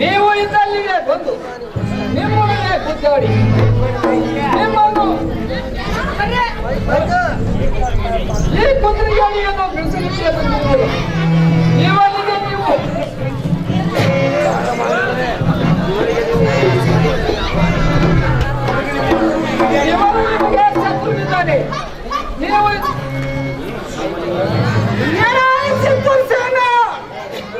ನೀವು ಇದ್ದಲ್ಲಿಗೆ ಬಂದು ನಿಮ್ಮೊಡನೆ ಗುದ್ದಾಡಿ ನಿಮ್ಮನ್ನು ಈ ಕುದುರೆಗಾಡಿಯನ್ನು ಬಿಡಿಸಲಿಕ್ಕೆ ಬಂದಿರುವುದು. ಇವನಿಗೆ ನೀವು ಇವನು ನಿಮಗೆ ಶತ್ರುವಿದ್ದಾನೆ. ನೀವು ಚಿತ್ತೂರು ಸೇನೆ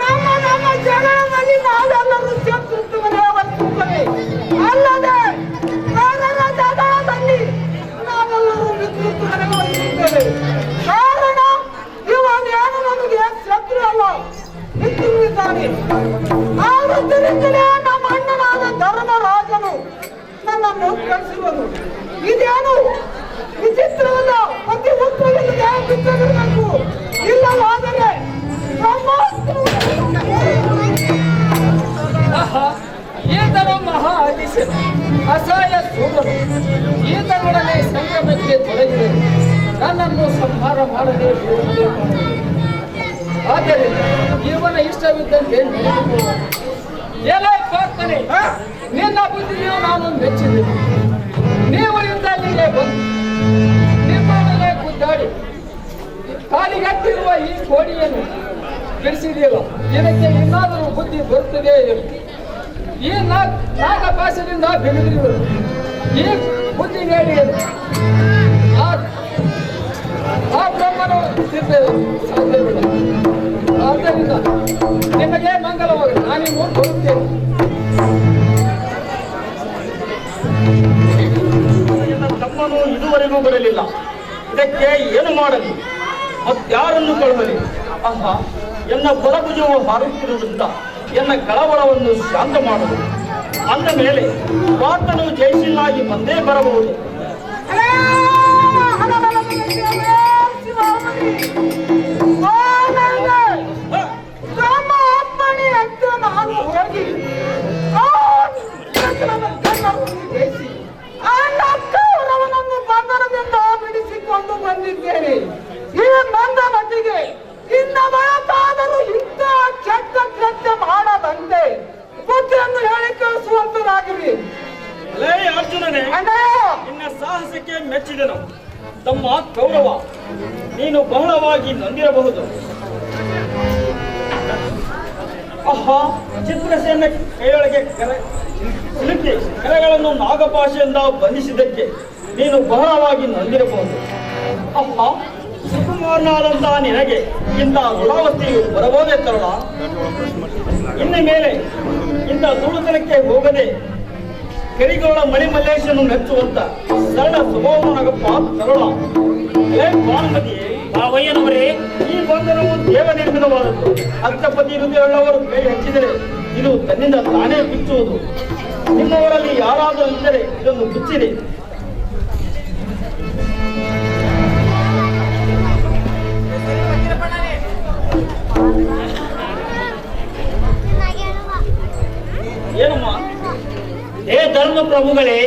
ನಮ್ಮ ಜಗಳದಲ್ಲಿ ನಾವೆಲ್ಲರೂ ಶತ್ರುತ್ವವನ್ನೇ ವರ್ತಿಸುತ್ತೇವೆ. ಅಲ್ಲದೆ ಬೇರೆಯವರ ಜಗಳದಲ್ಲಿ ನಾವೆಲ್ಲರೂ ಮಿತ್ರತ್ವವನ್ನೇ ವರ್ತಿಸುತ್ತೇವೆ. ಕಾರಣ ಇವನೇನು ನಮಗೆ ಶತ್ರು ಅಲ್ಲ, ಮಿತ್ರರಿದ್ದಾನೆ. ಆದ್ದರಿಂದಲೇ ನಮ್ಮ ಅಣ್ಣನಾದ ಧರ್ಮರಾಜನು ನನ್ನನ್ನು ಕಳಿಸಿರುವನು. ಇದೇನು ವಿಚಿತ್ರವಲ್ಲ, ಪ್ರತಿ ಉತ್ತರವಿಲ್ಲದೆ ಬಿಟ್ಟಿರಬೇಕು. ಇಲ್ಲವಾದರೆ ಈತನು ಮಹಾ ಅತಿಶಯ ಅಸಹಾಯ ಸೂರನು. ಈತನೊಡನೆ ಸಂಗಮಕ್ಕೆ ತೊಡಗಿದೆ ನನ್ನನ್ನು ಸಂಹಾರ ಮಾಡದೆ ಬಿಡುವುದಿಲ್ಲ. ಆದ್ದರಿಂದ ಇವನ ಇಷ್ಟವಿದ್ದಂತೆ ಎಲೆ ಪ್ರಾರ್ಥನೆ ನಿನ್ನ ಬುದ್ಧಿಯು ನಾನು ಮೆಚ್ಚಿದ್ದೇನೆ. ನೀವು ಇದ್ದಲ್ಲಿಗೆ ಬಂದು ನಿಮ್ಮೊಡನೆ ಗುದ್ದಾಡಿ ಕಾಲಿಗಟ್ಟಿರುವ ಈ ಕೋಡಿಯನ್ನು ಬಿಡಿಸಿದೆಯಲ್ಲ, ಇದಕ್ಕೆ ಇನ್ನಾದರೂ ಬುದ್ಧಿ ಬರುತ್ತದೆ. ಈ ನಾಗಪಾಶದಿಂದ ಬೆಳೆದಿರುವುದು ಈ ಬುದ್ಧಿ ನೀಡಿ ಆ ಬ್ರಹ್ಮನು ಸಾಧ್ಯವಿಲ್ಲ. ಆದ್ದರಿಂದ ನಿಮಗೆ ಮಂಗಲವಾಗಲಿ. ನಾನಿನ್ನು ಬರುತ್ತೇನೆ. ತಮ್ಮನು ಇದುವರೆಗೂ ಬರಲಿಲ್ಲ. ಇದಕ್ಕೆ ಏನು ಮಾಡಲಿ, ಮತ್ತಾರನ್ನು ಕಳುಹಲಿ? ಆಹಾ, ಎನ್ನ ಬಲಭುಜವು ಹಾರುತ್ತಿರುವುದರಿಂದ ಎನ್ನ ಕಳವಳವನ್ನು ಶಾಂತ ಮಾಡಲು ಅಂದ ಮೇಲೆ ಪಾತನು ಜಯಶೀಲಾಗಿ ಬಂದೇ ಬರಬಹುದು. ನಾನು ಹೋಗಿ ಅವನನ್ನು ಬಂಧನದಿಂದ ಬಿಡಿಸಿಕೊಂಡು ಬಂದಿದ್ದೇನೆ. ಈ ಬಂದ ಮಟ್ಟಿಗೆ ಇನ್ನ ಬಯತಾದರೂ ಇಂಥ ಕೆಟ್ಟ ಕೃತ್ಯ ಮಾಡದಂತೆ ಬುದ್ಧಿಯನ್ನು ಹೇಳಿ ಕಳಿಸುವಂತರಾಗಿರಿ. ಅರ್ಜುನನೇ, ನಿನ್ನ ಸಾಹಸಕ್ಕೆ ಮೆಚ್ಚಿದನು. ತಮ್ಮ ಕೌರವ, ನೀನು ಬಹಳವಾಗಿ ನೊಂದಿರಬಹುದು. ಆಹಾ, ಚಿತ್ರಸೇನೆ ಕೈಯೊಳಗೆ ಸಿಲುಕಿ ಕೆರೆಗಳನ್ನು ನಾಗಪಾಶೆಯಿಂದ ಬಂಧಿಸಿದ್ದಕ್ಕೆ ನೀನು ಬಹಳವಾಗಿ ನೊಂದಿರಬಹುದು. ಆಹಾ, ಸುಕುಮಾರನಾದಂತಹ ನಿನಗೆ ಇಂಥ ದುರಾವಸ್ಥೆಯು ಬರಬಹುದೇ ತರುಣ? ಇನ್ನು ಮೇಲೆ ಇಂಥ ದುಡುತನಕ್ಕೆ ಹೋಗದೆ ಕರಿಗೋಳ ಮಣಿಮಲ್ಲೇಶನು ಮೆಚ್ಚುವಂತ ಸರಳ ಸ್ವಭಾವನಗಪ್ಪ ತರುಣ. ಭಾನುಮತಿಯೇ, ಬಾವಯ್ಯನವರೇ, ಈ ಬಂಧನವು ದೇವ ನಿರ್ಮಿತವಾದದ್ದು. ಅರ್ಥಪತಿ ಹೃದಯವುಳ್ಳವರು ಕೈ ಹಚ್ಚಿದರೆ ಇದು ತನ್ನಿಂದ ತಾನೇ ಬಿಚ್ಚುವುದು. ನಿಮ್ಮವರಲ್ಲಿ ಯಾರಾದರೂ ಇದ್ದರೆ ಇದನ್ನು ಬಿಚ್ಚಿರಿ. ಏನಮ್ಮ? ಹೇ ಧರ್ಮ ಪ್ರಭುಗಳೇ,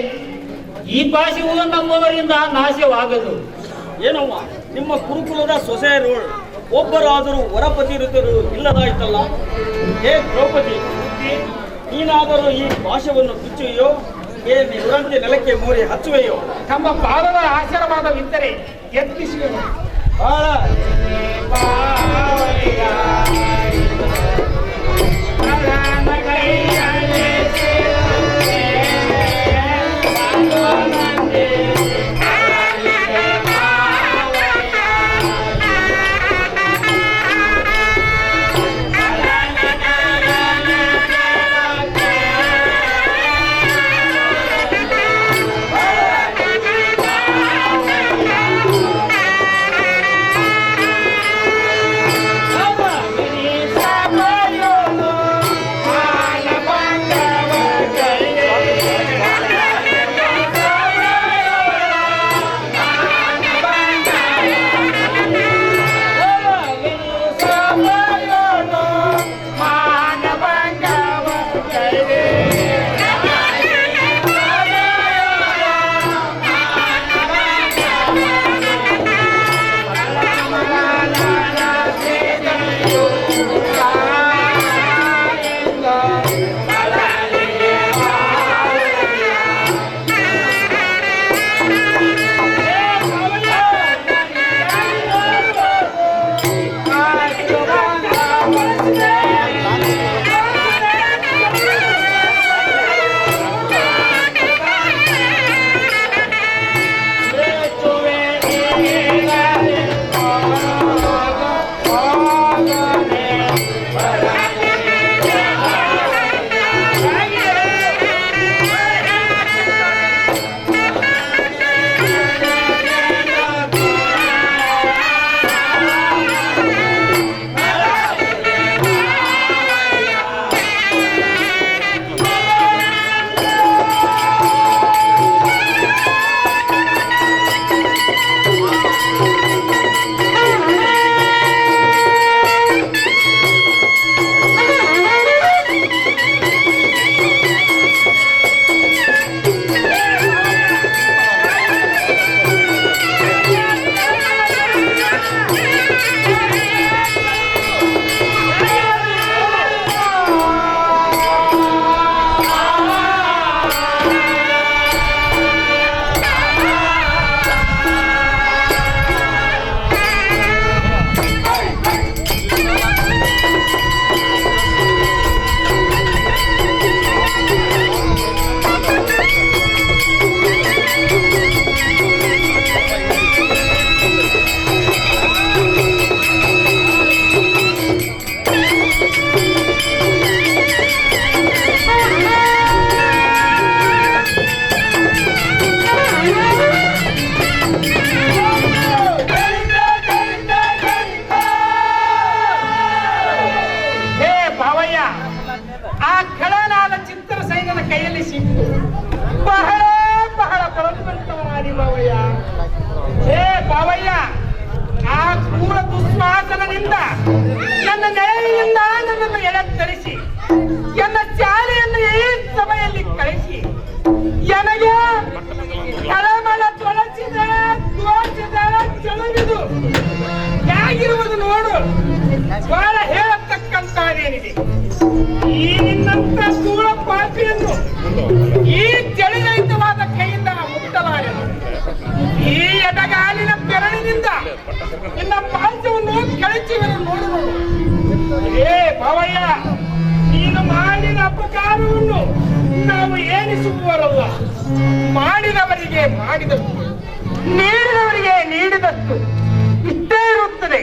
ಈ ಪಾಶವು ನಮ್ಮವರಿಂದ ನಾಶವಾಗದು. ಏನಮ್ಮ, ನಿಮ್ಮ ಕುರುಕುಲದ ಸೊಸೆಯರು ಒಬ್ಬರಾದರೂ ವರಪತಿ ಋತರು ಇಲ್ಲದಾಯ್ತಲ್ಲ. ಹೇ ದ್ರೌಪದಿ, ನೀನಾದರೂ ಈ ಪಾಶವನ್ನು ಬಿಚ್ಚುವೆಯೋ ಇವರಂತೆ ನೆಲಕ್ಕೆ ಮೋರಿ ಹಚ್ಚುವೆಯೋ? ತಮ್ಮ ಪಾದದ ಆಶೀರ್ವಾದವಿದ್ದರೆ ಯತ್ನಿಸುವೆನು. ಬಹಳ ಭಾರವನ್ನು ನಾವು ಏನಿಸುವವರಲ್ಲ, ಮಾಡಿದವರಿಗೆ ಮಾಡಿದಷ್ಟು, ನೀಡಿದವರಿಗೆ ನೀಡಿದಷ್ಟು ಇಷ್ಟೇ ಇರುತ್ತದೆ.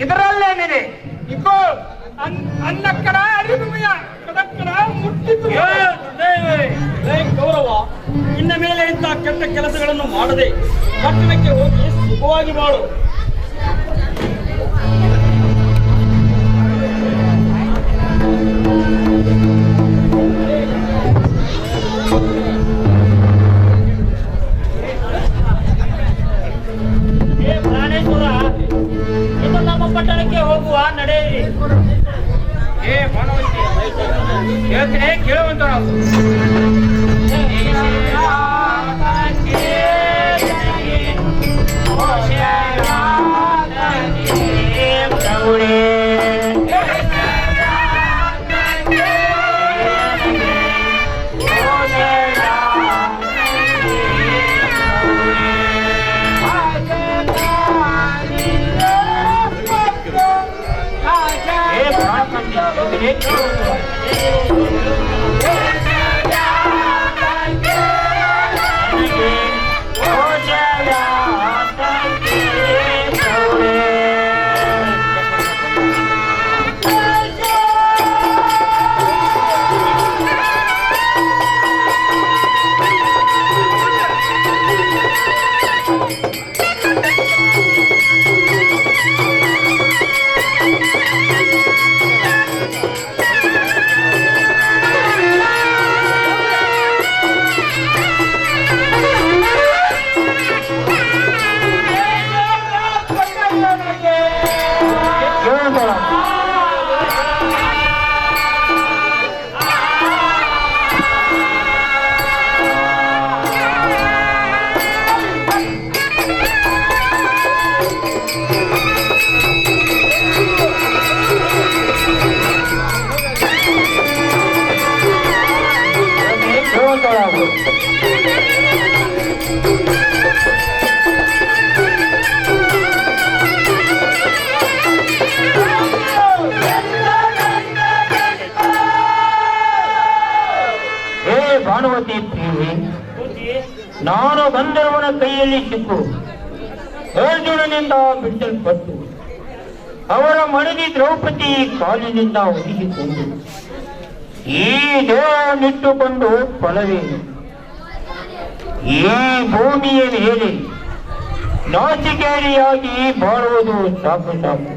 ಇದರಲ್ಲೇನಿದೆ? ಇಕೋ ಅನ್ನಕ್ಕಡ ಅರಿಮುಯ ಕದಕ್ಕಡ ಮುಟ್ಟಿತು. ಗೌರವ, ಇನ್ನ ಮೇಲೆ ಇಂಥ ಕೆಟ್ಟ ಕೆಲಸಗಳನ್ನು ಮಾಡದೆ ಪಟ್ಟಣಕ್ಕೆ ಹೋಗಿ ಸುಖವಾಗಿ ಮಾಡು. ಪ್ರಾಣೇಶ್ವರ, ಇನ್ನು ನಮ್ಮ ಪಟ್ಟಣಕ್ಕೆ ಹೋಗುವ ನಡೆಯಿರಿ. ಹೇಳ್ತೀನಿ, ಕೇಳುವಂತ ಭಾನುಮತಿ ಪ್ರಿಯೆ, ನಾನು ಗಂಧರ್ವನ ಕೈಯಲ್ಲಿ ಸಿಕ್ಕು ಅರ್ಜುನನಿಂದ ಬಿಡಿಸಲ್ಪಟ್ಟು ಅವರ ಮಡದಿ ದ್ರೌಪದಿ ಕಾಲಿನಿಂದ ಒದಗಿಕೊಂಡು ಈ ದೇಹವನ್ನಿಟ್ಟುಕೊಂಡು ಫಲವೇನು? ಈ ಭೂಮಿಯ ಮೇಲೆ ನಾಚಿಕೇರಿಯಾಗಿ ಬಾಳುವುದು ಸಾಕು ಸಾಕು.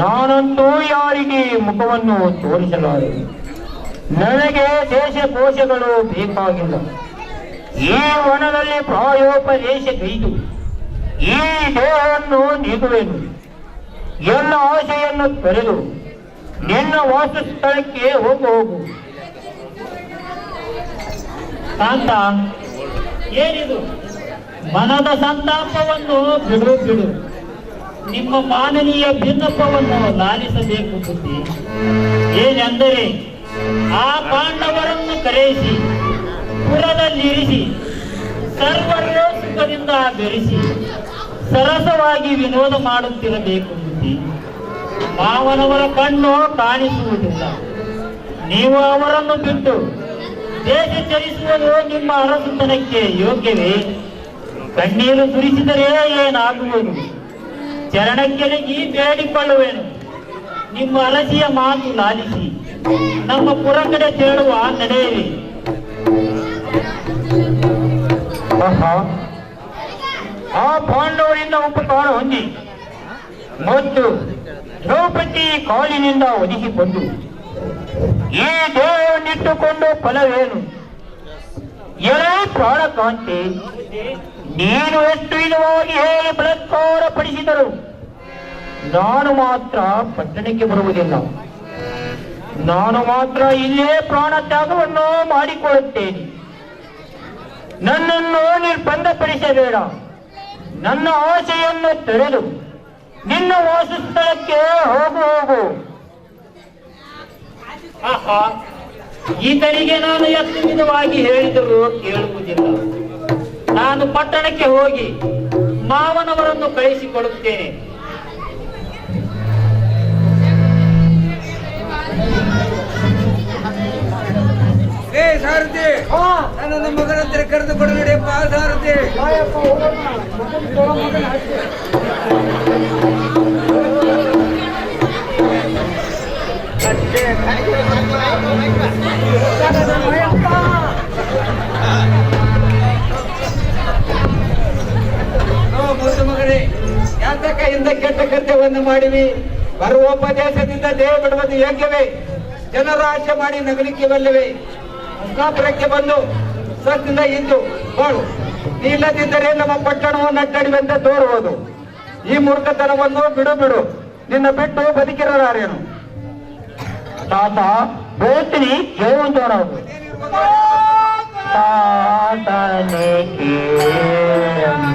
ನಾನಂತೂ ಯಾರಿಗೆ ಮುಖವನ್ನು ತೋರಿಸಲಾರೆ. ನನಗೆ ದೇಶ ಕೋಶಗಳು ಬೇಕಾಗಿಲ್ಲ. ಈ ವನದಲ್ಲಿ ಪ್ರಾಯೋಪದೇಶ ಕೈದು ಈ ದೇಹವನ್ನು ನೀಡುವೆನು. ಎಲ್ಲ ಆಶೆಯನ್ನು ತೊರೆದು ನಿನ್ನ ವಾಸಸ್ಥಳಕ್ಕೆ ಹೋಗು. ಕಾಂತ, ಏನಿದು? ಮನದ ಸಂತಾಪವನ್ನು ಬಿಡು. ನಿಮ್ಮ ಮಾನವೀಯ ಭಿನ್ನತ್ವವನ್ನು ಲಾಲಿಸಬೇಕು ಬುದ್ಧಿ. ಏನೆಂದರೆ ಆ ಪಾಂಡವರನ್ನು ಕರೆಯಿಸಿ ಪುರದಲ್ಲಿರಿಸಿ ಸರ್ವರ ಸುಖದಿಂದ ಬೆರೆಸಿ ಸರಸವಾಗಿ ವಿನೋದ ಮಾಡುತ್ತಿರಬೇಕು ಬುದ್ಧಿ. ಮಾವನವರ ಕಣ್ಣು ಕಾಣಿಸುವುದಿಲ್ಲ. ನೀವು ಅವರನ್ನು ಬಿಟ್ಟು ದೇಶ ಚಲಿಸುವುದು ನಿಮ್ಮ ಅರಸುತನಕ್ಕೆ ಯೋಗ್ಯವೇ? ಕಣ್ಣೀರು ಸುರಿಸಿದರೆ ಏನಾಗುವುದು? ಚರಣಕ್ಕೆಲಗಿ ಬೇಡಿಕೊಳ್ಳುವೆನು. ನಿಮ್ಮ ಅರಸಿಯ ಮಾತು ಲಾಲಿಸಿ ನಮ್ಮ ಪುರ ಕಡೆ ತೇಳುವ ನಡೆಯಿರಿ. ಆ ಪಾಂಡವರಿಂದ ಉಪಕಾರ ಹೊಂದಿ ಮತ್ತು ದ್ರೌಪದಿ ಕಾಲಿನಿಂದ ಒದಗಿಕೊಂಡು ಈ ದೇಹವನ್ನಿಟ್ಟುಕೊಂಡು ಫಲವೇನು? ಎಲೆ ಪ್ರಾಣಕಾಂತಿ, ನೀನು ಎಷ್ಟು ವಿಧವಾಗಿ ಹೇಳಿ ಬಲಾತ್ಕಾರ ಪಡಿಸಿದರು ನಾನು ಮಾತ್ರ ಪಟ್ಟಣಕ್ಕೆ ಬರುವುದಿಲ್ಲ. ನಾನು ಮಾತ್ರ ಇಲ್ಲೇ ಪ್ರಾಣ ತ್ಯಾಗವನ್ನು ಮಾಡಿಕೊಳ್ಳುತ್ತೇನೆ. ನನ್ನನ್ನು ನಿರ್ಬಂಧಪಡಿಸಬೇಡ. ನನ್ನ ಆಸೆಯನ್ನು ತೊರೆದು ನಿನ್ನ ವಾಸಸ್ಥಳಕ್ಕೆ ಹೋಗು. ಆಹಾ, ಈತನಿಗೆ ನಾನು ಎಷ್ಟು ವಿಧವಾಗಿ ಹೇಳಿದರೂ ಕೇಳುವುದಿಲ್ಲ. ನಾನು ಪಟ್ಟಣಕ್ಕೆ ಹೋಗಿ ಮಾವನವರನ್ನು ಕಳಿಸಿಕೊಡುತ್ತೇನೆ. ನನ್ನ ಮಗನಂತರ ಕರೆದುಕೊಂಡು ನಡೆಯಪ್ಪ ಸಾರಥಿ. ಮುದ್ದು ಮಗನೇ, ಯಾತ ಕೈಯಿಂದ ಕೆಟ್ಟ ಕೃತ್ಯವನ್ನು ಮಾಡಿವಿ. ಬರುವ ಉಪದೇಶದಿಂದ ದೇಹ ಬಿಡುವುದು ಯೋಗ್ಯವೇ? ಜನರ ಆಶೆ ಮಾಡಿ ನಗಲಿಕ್ಕೆ ಬಲ್ಲವೇ? ಮುಖಾಪುರಕ್ಕೆ ಬಂದು ಸತ್ತಿಂದ ಇದ್ದು ಬಾಳು. ಇಲ್ಲದಿದ್ದರೆ ನಮ್ಮ ಪಟ್ಟಣವು ನಟ್ಟಡಿವೆಂದ ತೋರುವುದು. ಈ ಮೂರ್ಖತನವನ್ನು ಬಿಡು. ನಿನ್ನ ಬಿಟ್ಟು ಬದುಕಿರಲಾರೇನು? ತಾತ ಹೇಳ್ತೀನಿ ಕೇಳುವಂತವರಾಗು. ತಾತನೆ ಕೇಳು.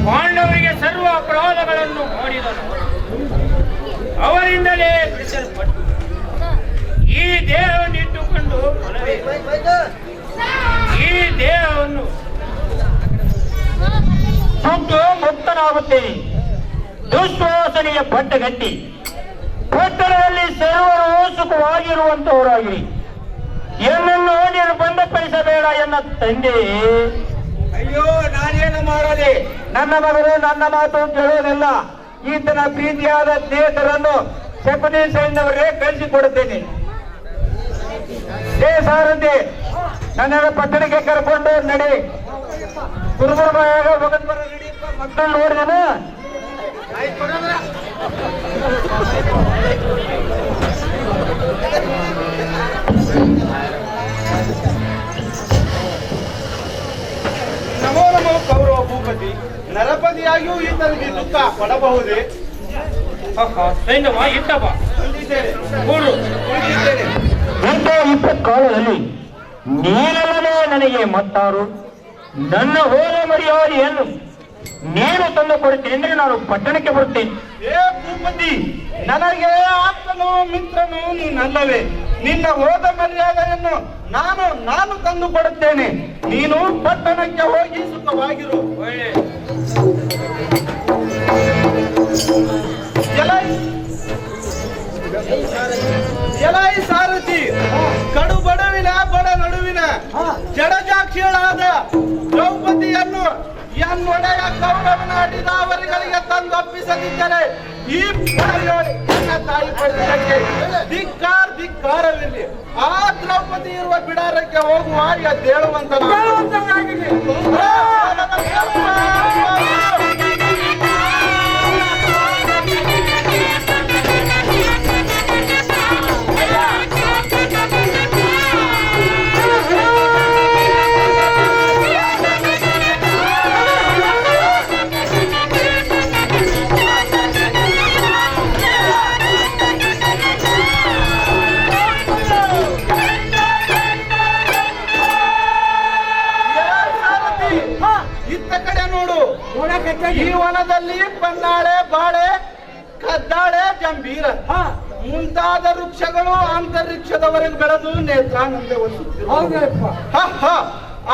ಪಾಂಡವರಿಗೆ ಸರ್ವ ಅಪರಾಧಗಳನ್ನು ಮಾಡಿದನು. ಅವರಿಂದಲೇ ಬಿಡಿಸಲ್ಪಟ್ಟು ಈ ದೇಹವನ್ನು ಇಟ್ಟುಕೊಂಡು ಈ ದೇಹವನ್ನು ಸುಟ್ಟು ಮುಕ್ತನಾಗುತ್ತೇನೆ. ದುಶ್ವಾಸನೆಯ ಪಟ್ಟಗಟ್ಟಿ ಪಟ್ಟಣದಲ್ಲಿ ಸರ್ವರು ಸುಖವಾಗಿರುವಂತವರಾಗಿರಿ. ಏನನ್ನು ನಿರ್ಬಂಧಪಡಿಸಬೇಡ ಎನ್ನ ತಂದೆ. ಅಯ್ಯೋ, ನಾನೇನು ಮಾಡಲಿ? ನನ್ನ ಮಗನು ನನ್ನ ಮಾತು ಕೇಳುವುದಿಲ್ಲ. ಈತನ ಪ್ರೀತಿಯಾದ ಸ್ನೇಹಿತರನ್ನು ಶಕುನಿ ಸೈನ್ಯವರೇ ಕಳಿಸಿಕೊಡುತ್ತೇನೆ. ಸಾರಥಿ, ನನ್ನನ್ನು ಪಟ್ಟಣಕ್ಕೆ ಕರ್ಕೊಂಡು ನಡಿ. ಕುರುಬರಾಗ ಮಗನ್ ಬರ ನಡಿ. ಮಕ್ಕಳು ನೋಡಿದನು. ನಮೋ ನಮೋ ಕೌರವ ಭೂಪತಿ. ನರಪತಿಯಾಗಿಯೂ ಈತನಿಗೆ ದುಃಖ ಪಡಬಹುದೇ? ಸೈನ್ಯವ ಇಟ್ಟಪ್ಪ ಕೂಡು. ಇಂಥ ಕಾಲದಲ್ಲಿ ನೀನಲ್ಲೇ ನನಗೆ ಮತ್ತಾರು? ನನ್ನ ಹೋದ ಮರ್ಯಾದೆಯನ್ನು ನೀನು ತಂದು ಕೊಡುತ್ತೇನೆ ಅಂದ್ರೆ ನಾನು ಪಟ್ಟಣಕ್ಕೆ ಬರುತ್ತೇನೆ. ಏ ಭೂಪತಿ, ನನಗೆ ಆಪ್ತನೋ ಮಿತ್ರನೋ ನೀನಲ್ಲವೇ? ನಿನ್ನ ಹೋದ ಮರ್ಯಾದೆಯನ್ನು ನಾನು ತಂದು ಕೊಡುತ್ತೇನೆ. ನೀನು ಪಟ್ಟಣಕ್ಕೆ ಹೋಗಿ ಸುಖವಾಗಿರು. ಒಳ್ಳೆ ಎಲೈ ಸಾರಥಿ, ಕಡು ಬಡವಿನ ಬಡ ನಡುವಿನ ಜಡಜಾಕ್ಷಿಗಳಾದ ದ್ರೌಪದಿಯನ್ನು ಎನ್ನೊಡೆಯ ಕೌರವನ ಅಡಿದಾವರಿಗಳಿಗೆ ತಂದೊಪ್ಪಿಸದಿದ್ದರೆ ಈ ನನ್ನ ತಾಯಿ ಪಡೆದಕ್ಕೆ ಧಿಕ್ಕಾರವಿರಲಿ. ಆ ದ್ರೌಪದಿ ಇರುವ ಬಿಡಾರಕ್ಕೆ ಹೋಗುವ ಎದ್ದೇಳುವಂತ ಗಂಭೀರ ಮುಂತಾದ ವೃಕ್ಷಗಳು ಅಂತರಿಕ್ಷದವರೆಗೆ ಬೆಳೆದು ನೇತ್ರಾನಂದ ಹೌದಪ್ಪ.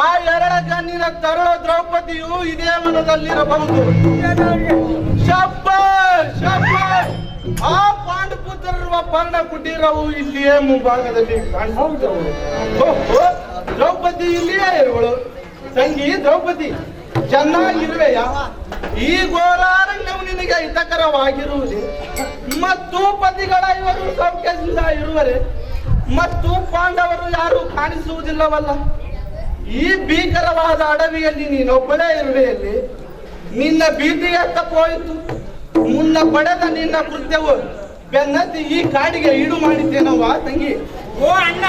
ಆ ಎರಡ ಕಣ್ಣಿನ ತರುಳ ದ್ರೌಪದಿಯು ಇದೇ ಮನದಲ್ಲಿರಬಹುದು. ಆ ಪಾಂಡುಪುತ್ರರುವ ಪರ್ಣ ಕುಟೀರವು ಇಲ್ಲಿಯೇ ಮುಂಭಾಗದಲ್ಲಿ ಕಾಣಿಸುವುದು. ದ್ರೌಪದಿ ಇಲ್ಲಿಯೇ ಇರುವಳು. ತಂಗಿ ದ್ರೌಪದಿ, ಚೆನ್ನಾಗಿರುವೆಯ? ಈ ಘೋರಾರಣ್ಯವು ನಿನಗೆ ಹಿತಕರವಾಗಿರುವುದು ಮತ್ತು ಪತಿಗಳ ಇವರು ಸೌಖ್ಯದಿಂದ ಇರುವರೆ ಮತ್ತು ಪಾಂಡವರು ಯಾರು ಕಾಣಿಸುವುದಿಲ್ಲವಲ್ಲ. ಈ ಭೀಕರವಾದ ಅಡವಿಯಲ್ಲಿ ನೀನೊಬ್ಬಳೇ ಇರುವೆಯಲ್ಲಿ ನಿನ್ನ ಭೀತಿಗೆ ತಪ್ಪೋಯಿತು. ಮುನ್ನ ಪಡೆದ ನಿನ್ನ ಕೃತ್ಯವು ಬೆನ್ನತ್ತಿ ಈ ಕಾಡಿಗೆ ಈಡು ಮಾಡಿದ್ದೇನವ್ವ ತಂಗಿ. ಓ ಅಣ್ಣ,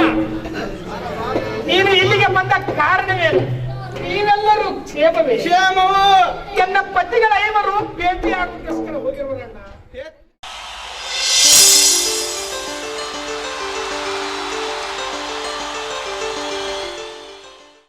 ನೀನು ಇಲ್ಲಿಗೆ ಬಂದ ಕಾರಣವೇನು? ನೀವೆಲ್ಲರೂ ಕ್ಷೇಮವೇ? ಕ್ಷೇಮವು ಎನ್ನ ಪತಿಗಳ ಐವರು